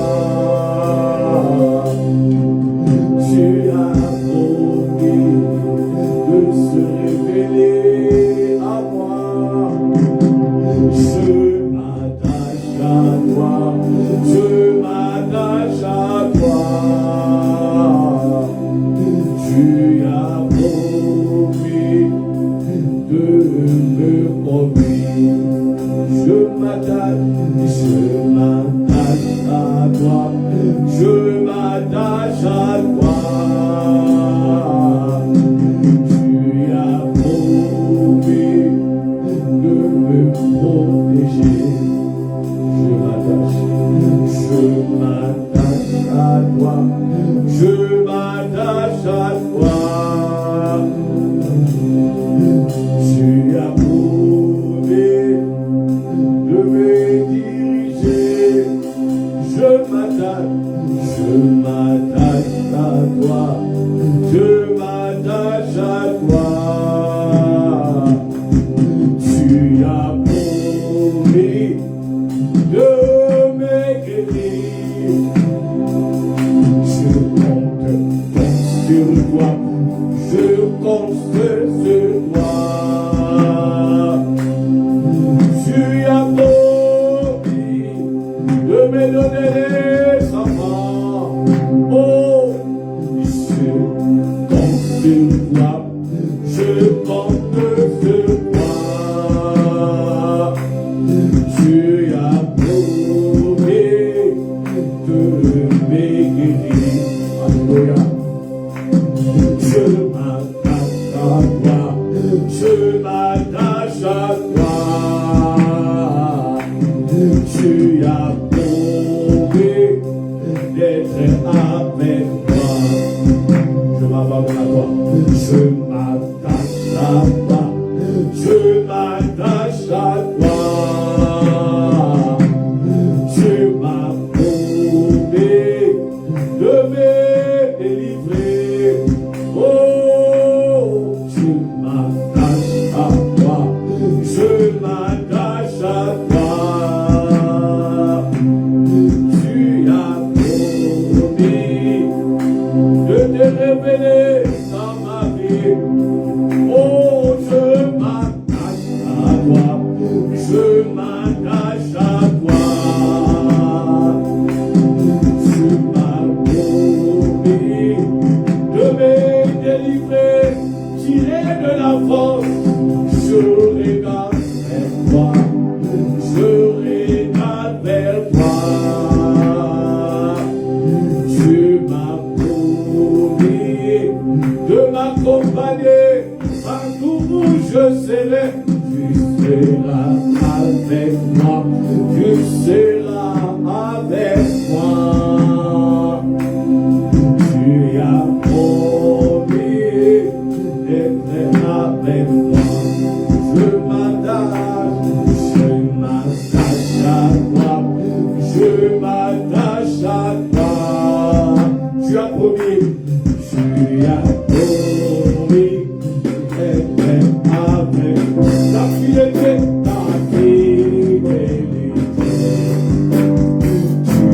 Tu as promis de se révéler à moi. Je m'attache à toi, je m'attache à toi. Tu as promis de me conduire. Je m'attache à toi, je m'attache à toi. Tu as promis de me protéger. Je m'attache à toi, je m'attache à toi. Tu as promis de me diriger. Je m'attache à toi, je m'attache à toi. Tu as promis de me guérir. Je compte sur toi, je compte sur toi. Tu as promis de me donner les enfants. Oh, je compte sur toi, je compte sur toi. Tu as promis de me guérir. Alléluia. Je m'attache à toi, je m'attache à toi. Tu as promis d'être avec moi. Je m'abandonne à toi, je m'attache à toi, je m'attache à toi. Tu m'as promis de me délivrer. Oh, je m'attache à toi, je m'attache à toi. Tu as promis de te révéler dans ma vie. Oh, je m'attache à toi, je m'attache à toi. Tu m'as promis de me délivrer, tirer de la force. Je regarde vers toi, je regarde vers toi. Tu m'as promis de m'accompagner partout où je serai. Tu seras avec moi, tu seras avec moi. Tu as promis d'être avec moi. Je m'attache à toi, je m'attache à toi. Tu as promis d'être avec moi. La fidélité, ta fidélité. Tu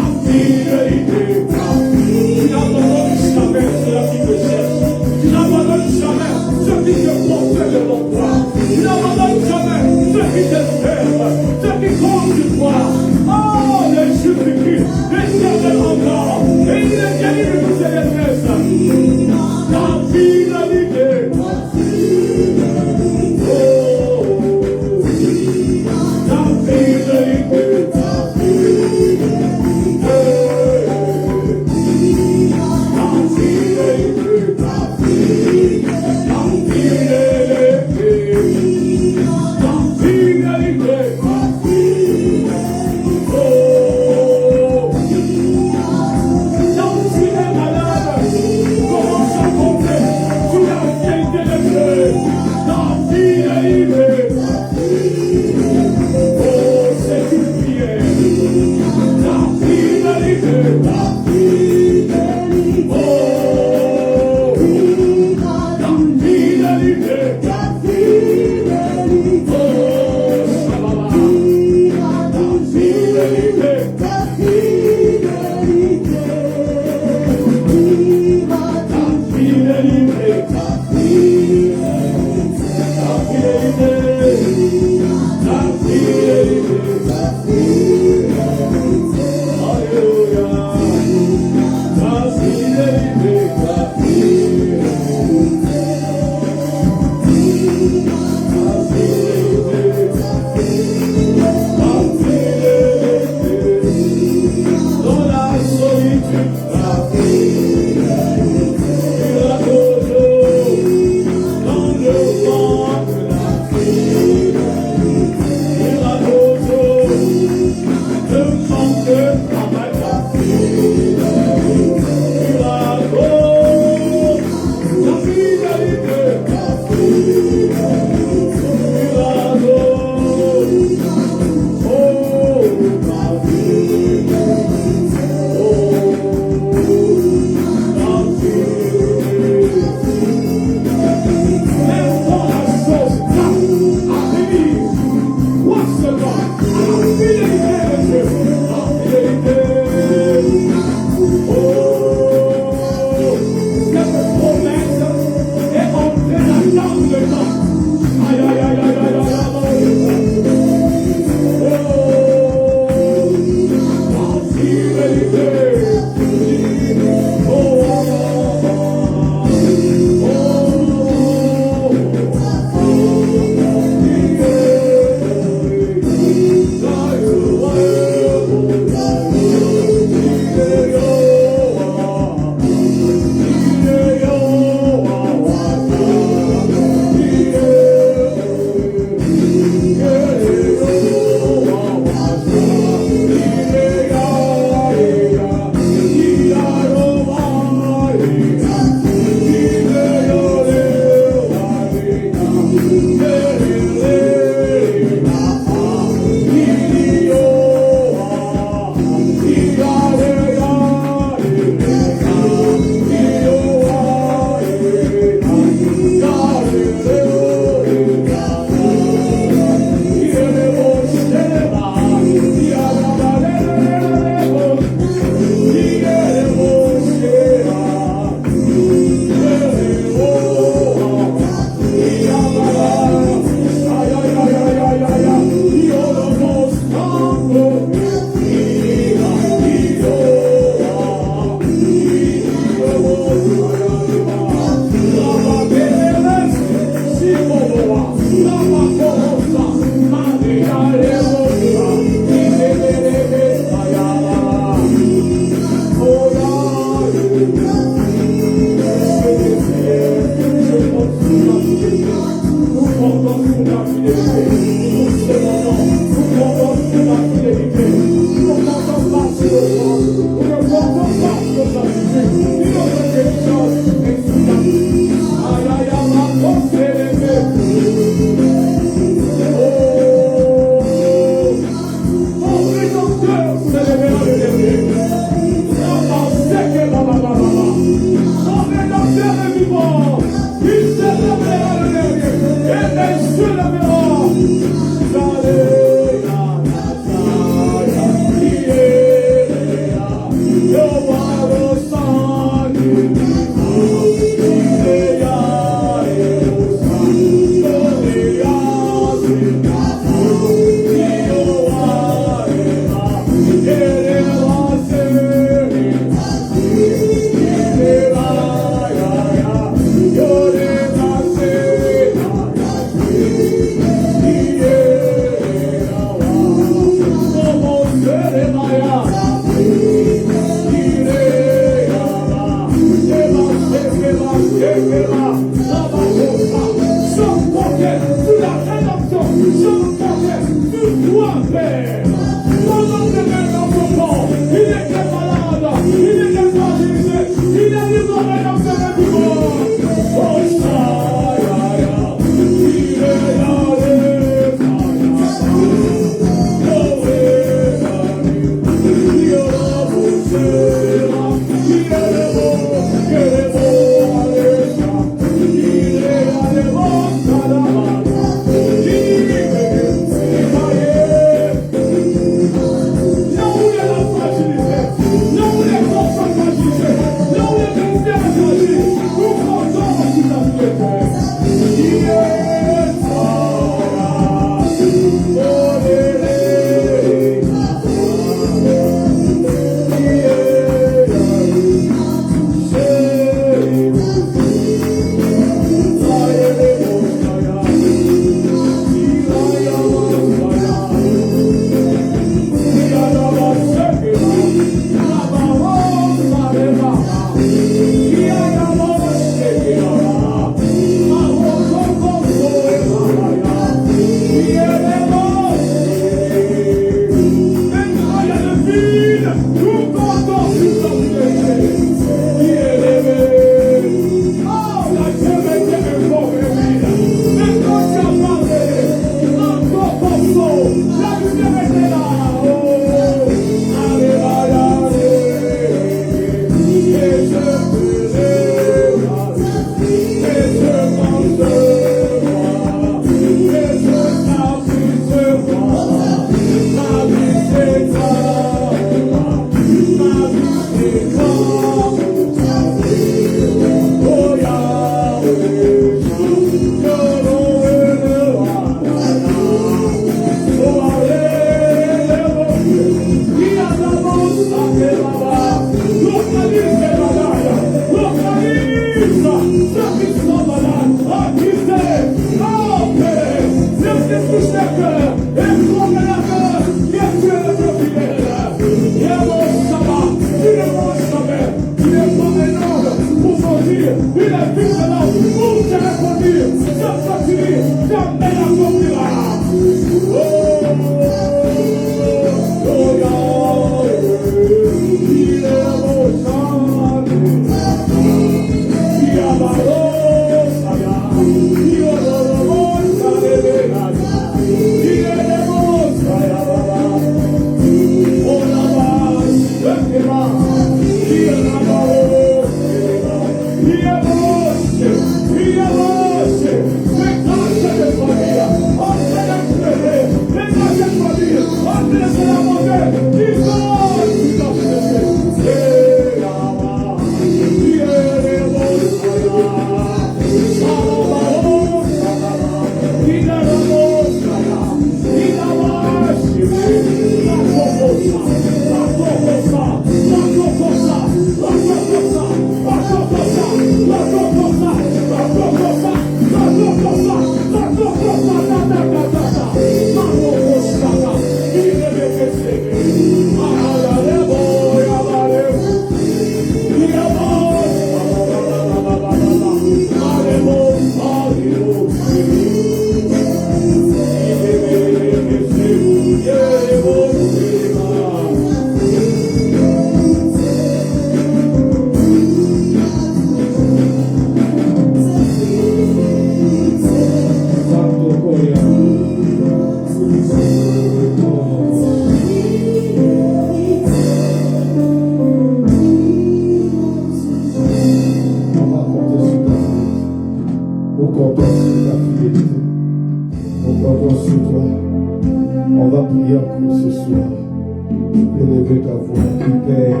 peux lever ta voix, Père.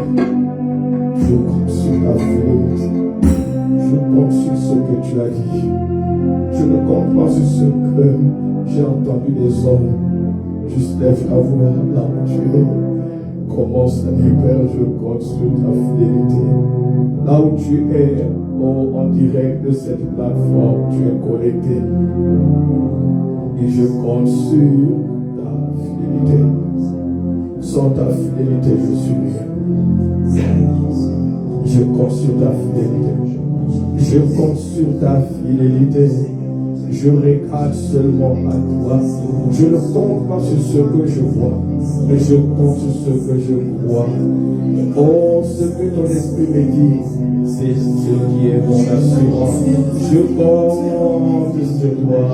Je compte sur ta fidélité. Je compte sur ce que tu as dit. Je ne compte pas sur ce que j'ai entendu des hommes. Juste lève ta voix là où tu es. Commence à dire, Père, je compte sur ta fidélité. Là où tu es, en direct de cette plateforme, tu es connecté. Et je compte sur ta fidélité. Sans ta fidélité, je suis rien. Je compte sur ta fidélité. Je compte sur ta fidélité. Je regarde seulement à toi. Je ne compte pas sur ce que je vois, mais je compte sur ce que je crois. Oh, ce que ton esprit me dit, c'est ce qui est mon assurance. Je compte sur toi.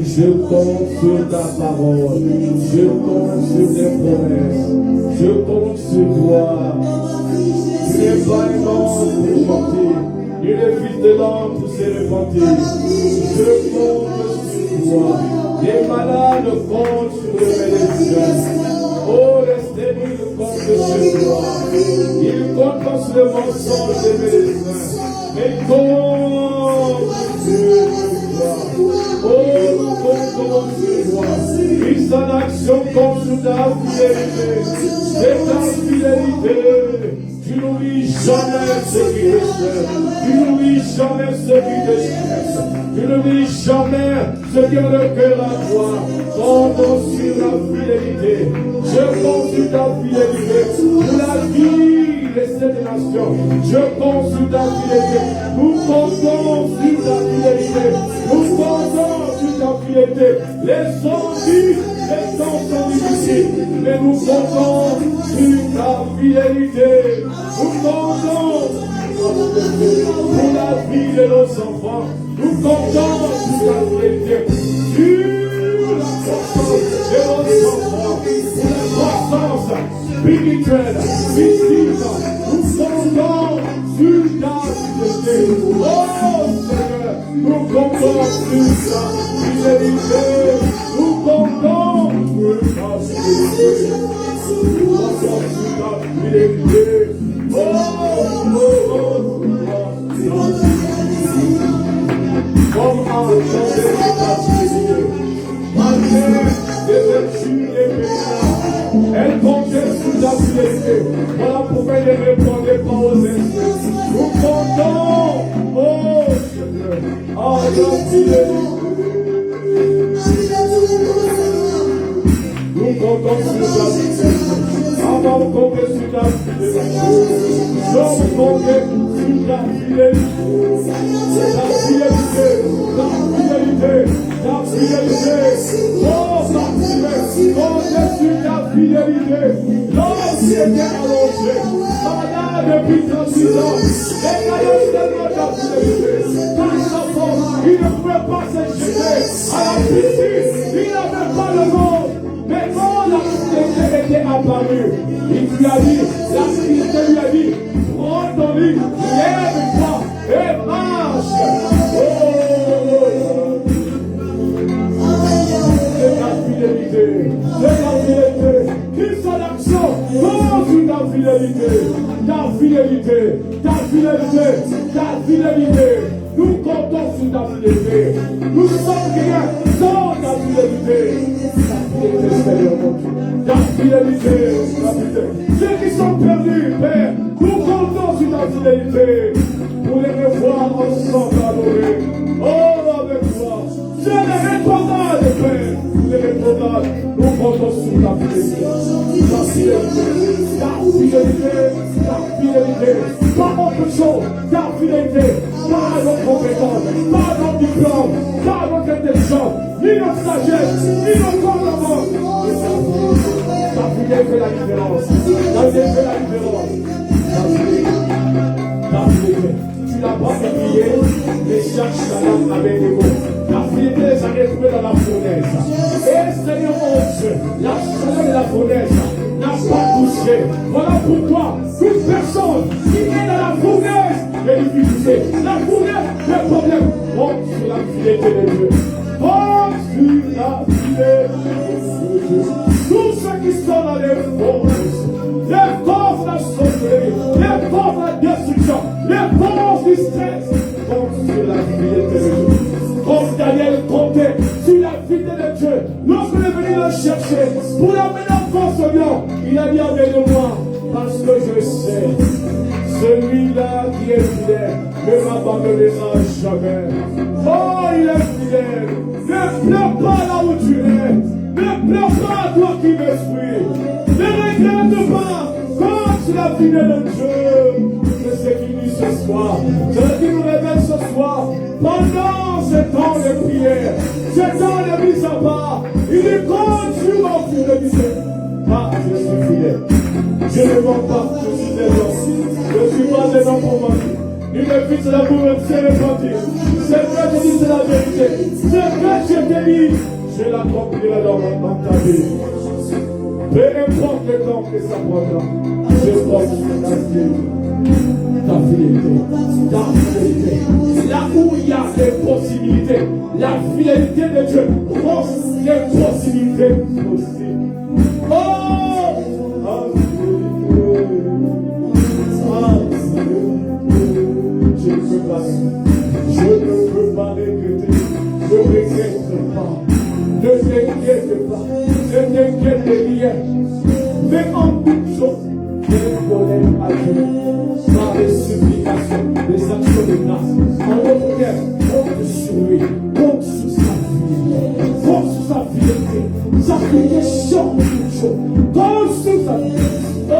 Je compte sur ta parole. Je compte sur tes promesses. Je compte sur toi. Tu n'es pas un homme pour mentir. Il est fils de l'homme pour se repentir. Je compte sur toi. Les malades comptent sur le médecin. Oh, les stériles comptent sur toi. Ils comptent pas sur le mensonge des médecins. Mais ils comptent sur toi. Oh, nous comptons sur toi. Ils en action contre sur ta fidélité. C'est ta fidélité. Tu n'oublies jamais ce qui te sert. Tu n'oublies jamais ce qui te stresse. Tu n'oublies jamais ce qui a le cœur à toi. Compte sur la fidélité. Je compte sur ta fidélité. Pour la vie de cette nation. Je compte sur ta fidélité. Nous comptons sur ta fidélité. Nous comptons sur ta fidélité. Les temps sont difficiles. Mais nous comptons sur ta fidélité. Nous comptons pour la vie de nos enfants. Nous comptons sur la fidélité. Sur la croissance de nos enfants. Pour la croissance spirituelle, physique. Nous comptons sur ta fidélité. Oh Seigneur, nous comptons sur ta fidélité. Nous comptons sur ta fidélité. Nous comptons sur ta fidélité. Comme entendez ta fidélité, malgré les vertus des pécheurs, elle comptait sur ta fidélité. Voilà pourquoi elle ne répondait pas aux esprits. Nous comptons, oh Seigneur, à ta fidélité. Nous comptons sur ta fidélité. Avant de compter sur ta fidélité. Nous comptons sur ta fidélité. Ta fidélité. Ta fidélité. Ta fidélité. Oh, ta fidélité. Comptez sur ta fidélité. L'homme qui était allongé. Malade depuis 36 ans. Regardez seulement ta fidélité. Par sa force, il ne pouvait pas se jeter à la piscine. Il n'avait pas le monde. Mais quand la fidélité était apparue, il lui a dit, la fidélité lui a dit, prends ton lit, lève-toi et marche. Oh, c'est ta fidélité, c'est ta fidélité. Qu'il soit l'action, compte sur ta fidélité, ta fidélité, ta fidélité, ta fidélité. Nous comptons sur ta fidélité. Nous sommes rien sans ta fidélité. Ta fidélité, ta fidélité. Ceux qui sont perdus, Père, nous comptons sur ta fidélité pour les revoir ensemble adorer. Oh, avec toi. C'est les rétrogrades, Père. Les rétrogrades, nous comptons sur ta fidélité. Ta fidélité, ta fidélité, ta fidélité. Pas autre chose, ta fidélité. Pas notre compétence, pas notre diplôme, pas notre intelligence, ni notre sagesse, ni notre comportement. Ta fidélité fait la différence. Ta fidélité fait la différence. Ta fidélité. Tu n'as pas oublié les cherches d'Adam avec des mots. La fidélité les a retrouvés dans la fournaise. Et Seigneur mon Dieu, la chaleur de la fournaise n'a pas touché. Voilà pourquoi toute personne qui est dans la fournaise est difficile. La fournaise, le problème, monte sur la fidélité de Dieu. Monte sur la fidélité de Dieu. Tous ceux qui sont dans les fournaise, est fidèle, ne m'abandonnera jamais. Oh, il est fidèle. Ne pleure pas là où tu es. Ne pleure pas toi qui me suis. Ne regrette pas. Compte sur la fidèle de Dieu. C'est ce qu'il dit ce soir. C'est ce qui nous révèle ce soir. Pendant ce temps de prière, ce temps de mise à part, il est compte sur mon fidélité. Ah, je suis fidèle. Je ne mens pas, je suis un homme. Je ne suis pas un homme pour mentir. Il me fixe la boue, c'est le mentir. C'est que je dis, c'est la vérité. C'est que je te dis, je l'accomplirai dans ta vie. Peu importe le temps que ça prendra, je porte ta fidélité. Là où il y a des possibilités, la fidélité de Dieu pose des possibilités aussi. Oh! Je ne peux pas regretter. Ne regrette pas. Ne t'inquiète pas. Ne t'inquiète rien. Mais en toute chose, fais connaître à Dieu par les supplications, les actions de grâce. En votre cœur, compte sur lui, compte sur sa fidélité, compte sur sa fidélité. Sa fidélité change toute chose. Compte sur sa fidélité. Oh,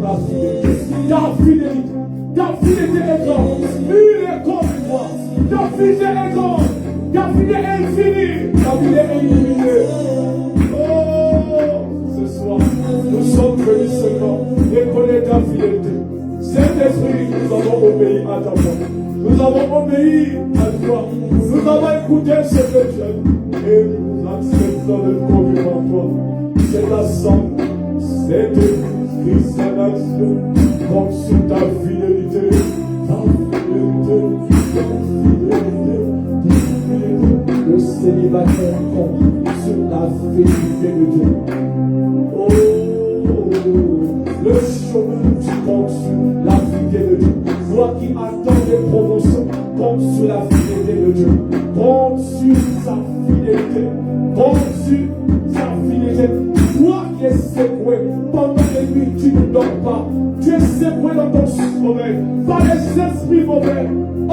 ta fidélité, ta fidélité. Ta fidélité est grande. Il est comme toi. Ta fidélité est grande. Ta fidélité est infinie. Ta fidélité est illimitée. Oh, ce soir, nous sommes venus seulement reconnaître ta fidélité. Saint-Esprit, nous avons obéi à ta voix. Nous avons obéi à toi. Nous avons écouté ce que tu as dit. Et nous acceptons de conduire en toi. C'est la sang, c'est Christ en action. Compte sur ta fidélité, ta fidélité, ta fidélité, ta fidélité. Le célibataire compte sur la fidélité de Dieu. Oh, le chômeur, tu comptes sur la fidélité de Dieu. Toi qui attends des promotions, compte sur la fidélité de Dieu. Compte sur sa fidélité. Compte sur sa fidélité. Toi qui es secoué pendant les nuits, tu ne dors pas. Tu es secoué dans ton sommeil par les esprits mauvais. Oh,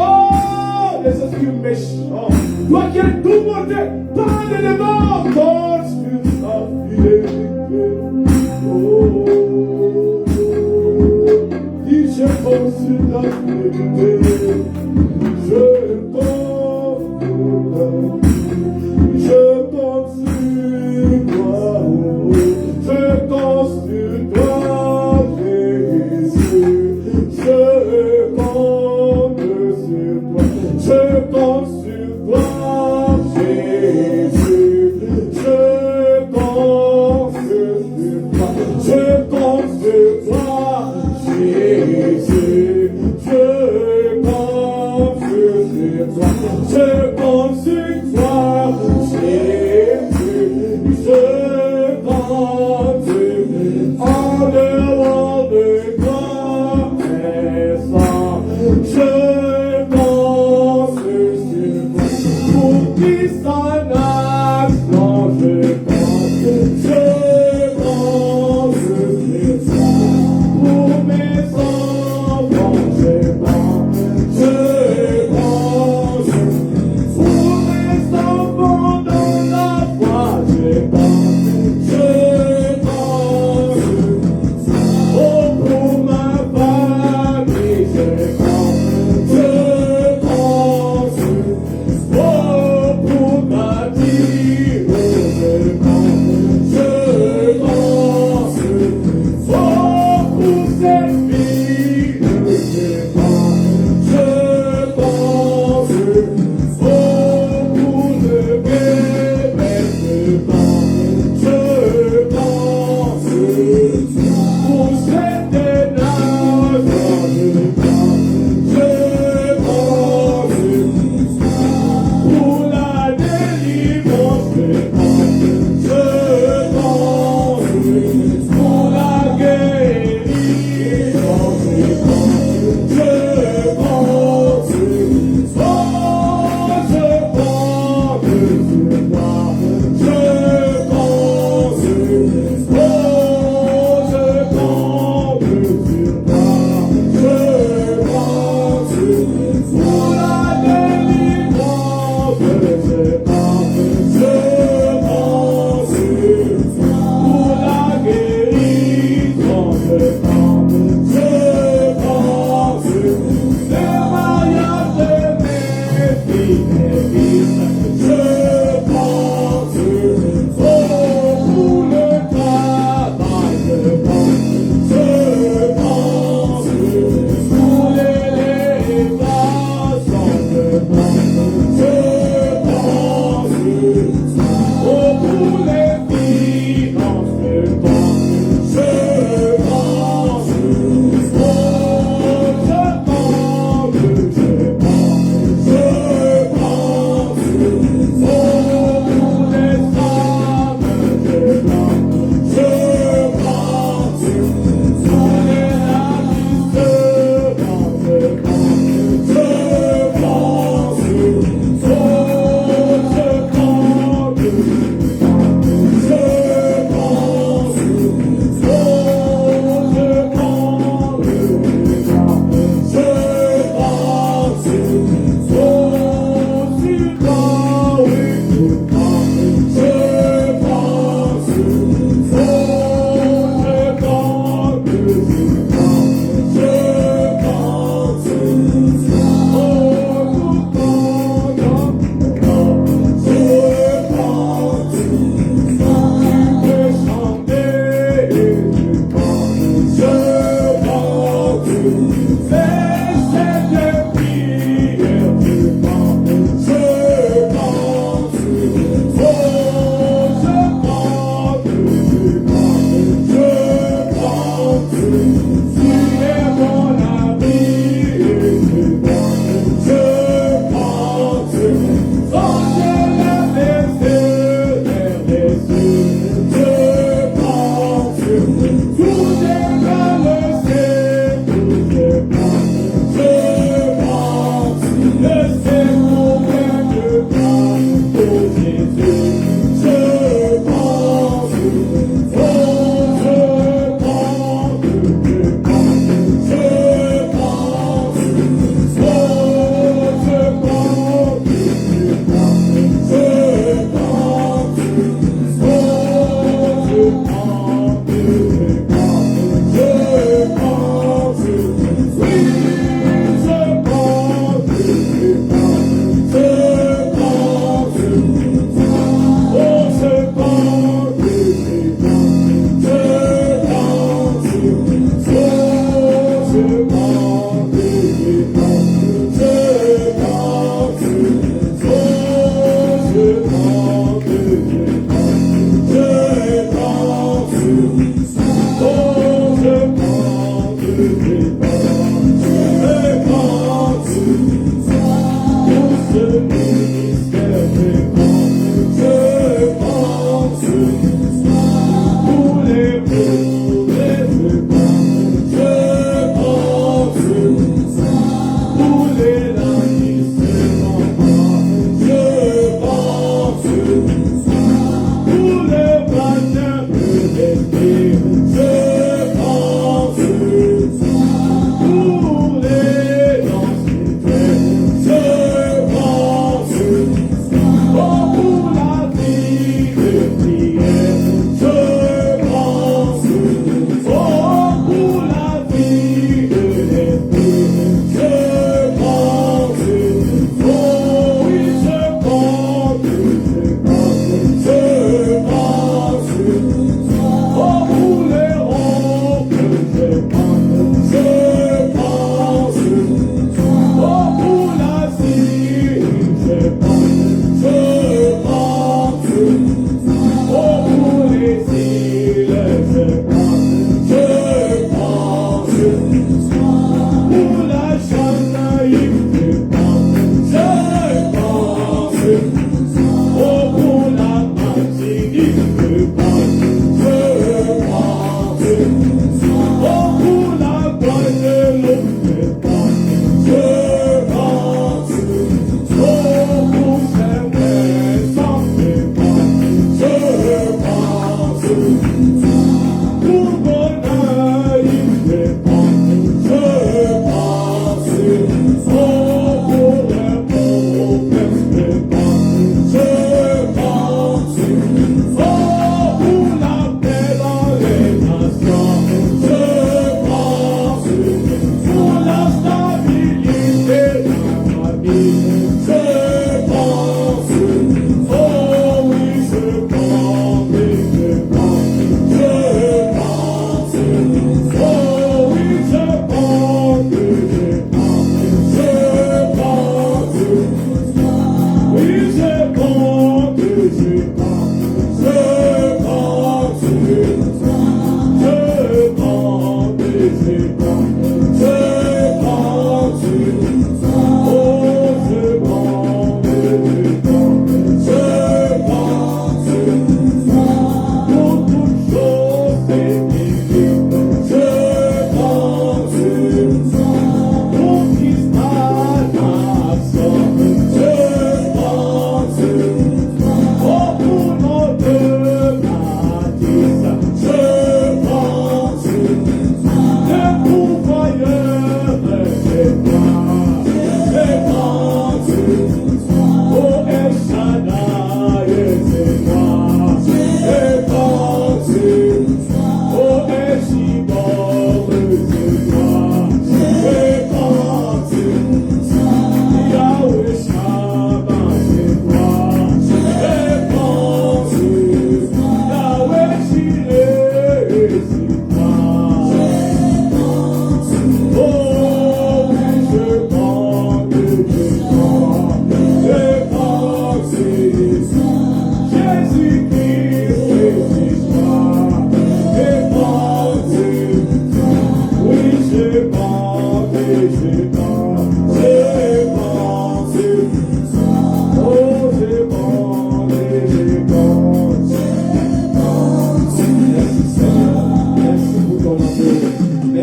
les esprits méchants. Toi qui es tout monté par les démons. Compte sur sa fidélité. Oh, dis je compte sur ta fidélité. Je compte sur toi. Je compte sur toi, Jésus. Je compte sur toi. Je compte sur toi, Jésus. Je compte sur toi. Je compte sur toi, Jésus. Je compte sur toi. Je compte sur toi, Jésus. Je compte en dehors de toi, je compte sur toi. Pour qui s'en action, je compte sur toi. Pour mes enfants, je compte. Pour mes enfants dans la foi, je compte. Je pense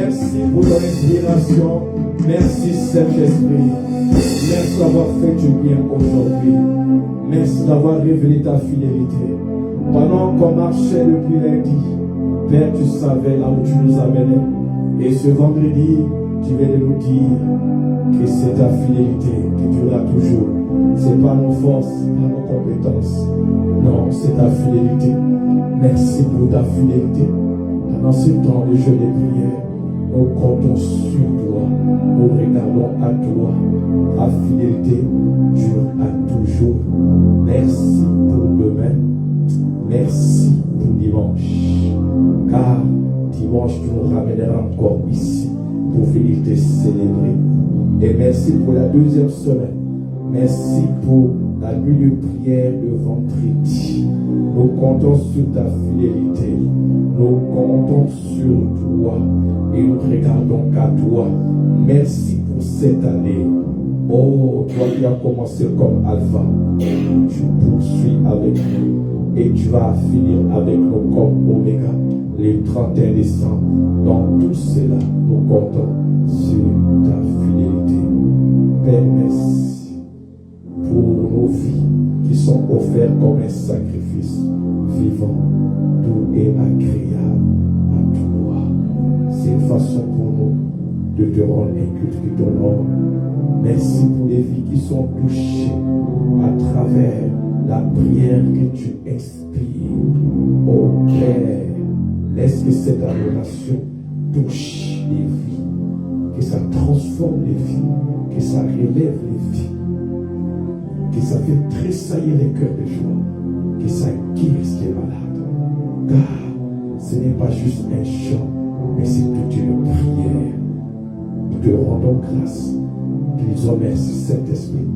Merci pour ton inspiration. Merci Saint-Esprit. Merci d'avoir fait du bien aujourd'hui. Merci d'avoir révélé ta fidélité. Pendant qu'on marchait depuis lundi, Père, tu savais là où tu nous amenais. Et ce vendredi, tu viens de nous dire que c'est ta fidélité qui durera toujours. Ce n'est pas nos forces, pas nos compétences. Non, c'est ta fidélité. Merci pour ta fidélité. Pendant ce temps de jeûne et prière, nous comptons sur toi. Nous regardons à toi. Ta fidélité dure à toujours. Merci pour demain. Merci pour dimanche. Car dimanche, tu nous ramèneras encore ici pour venir te célébrer. Et merci pour la deuxième semaine. Merci pour la nuit de prière de vendredi. Nous comptons sur ta fidélité. Nous comptons sur toi. Et nous regardons qu'à toi. Merci pour cette année. Oh, toi qui as commencé comme Alpha, tu poursuis avec nous. Et tu vas finir avec nous comme Oméga, le 31 décembre. Dans tout cela, nous comptons sur ta fidélité. Père, merci pour nos vies qui sont offertes comme un sacrifice vivant, doux et agréable à toi. C'est une façon pour nous de te rendre un culte qui t'honore. Merci pour les vies qui sont touchées à travers la prière que tu inspires. Oh Père, laisse que cette adoration touche les vies, que ça transforme les vies, que ça relève les vies, que ça fait tressaillir les cœurs de joie, que ça guérisse les malades. Car ce n'est pas juste un chant, mais c'est toute une prière. Nous te rendons grâce. Qu'ils ont merci Saint-Esprit,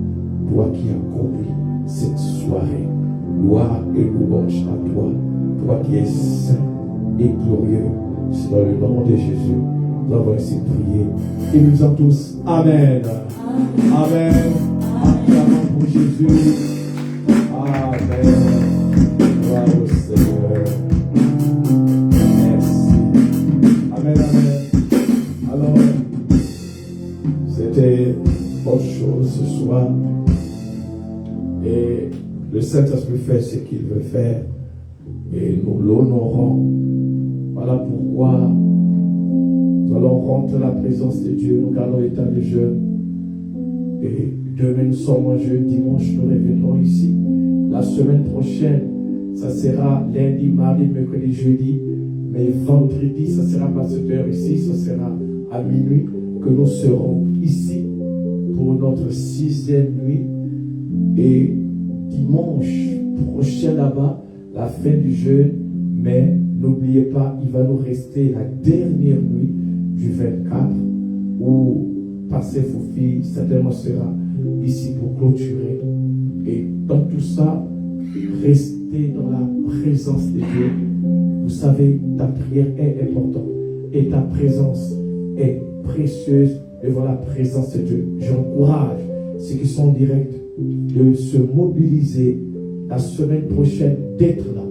toi qui as conduit cette soirée. Gloire et louange à toi, toi qui es saint et glorieux. C'est dans le nom de Jésus, nous avons ainsi prié. Et nous disons tous Amen. Amen. Acclamons pour Jésus. Amen. Gloire au Seigneur. Merci. Amen, amen. Alors, c'était autre chose ce soir. Et le Saint-Esprit fait ce qu'il veut faire. Et nous l'honorons. Voilà pourquoi nous allons rentrer la présence de Dieu. Nous gardons l'état de jeûne. Et demain nous sommes en jeûne. Dimanche nous reviendrons ici. La semaine prochaine, ça sera lundi, mardi, mercredi, jeudi. Mais vendredi, ça sera pas 7 heures ici. Ça sera à minuit que nous serons ici pour notre 6e nuit. Et dimanche prochain là-bas, la fin du jeûne, mais n'oubliez pas, il va nous rester la dernière nuit du 24 où Pasteur Foufi certainement sera ici pour clôturer. Et dans tout ça, restez dans la présence de Dieu. Vous savez, ta prière est importante et ta présence est précieuse devant la présence de Dieu. J'encourage ceux qui sont en direct de se mobiliser la semaine prochaine, d'être là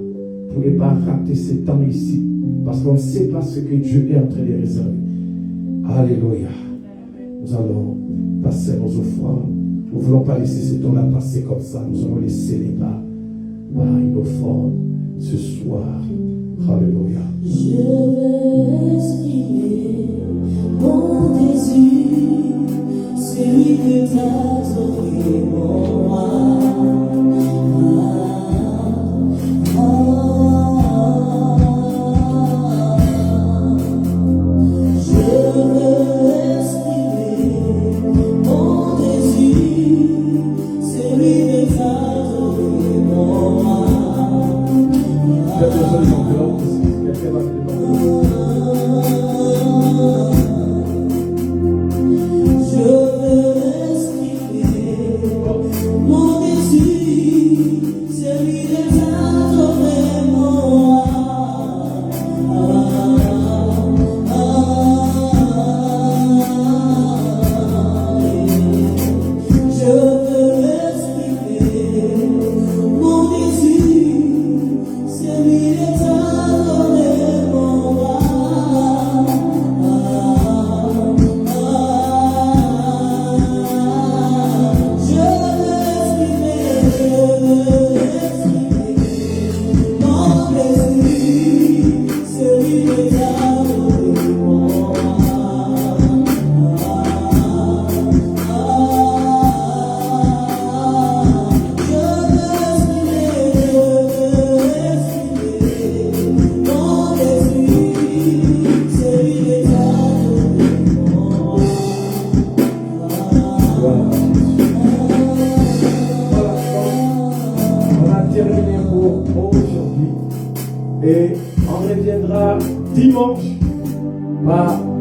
pour ne pas rater ce temps ici, parce qu'on ne sait pas ce que Dieu est en train de réserver. Alléluia. Nous allons passer nos offrandes. Nous ne voulons pas laisser ce temps-là passer comme ça. Nous allons laisser les bas par une offrande ce soir. Alléluia. Je veux exprimer mon désir, celui que t'as donné mon roi. Quelqu'un va me demander.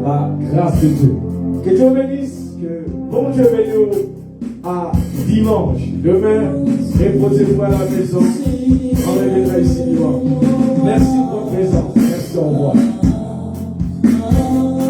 la grâce de Dieu. Que Dieu bénisse, que bon Dieu bénisse à dimanche. Demain, reposez-vous à la maison. On est ici dimanche. Merci pour votre présence. Merci, au revoir.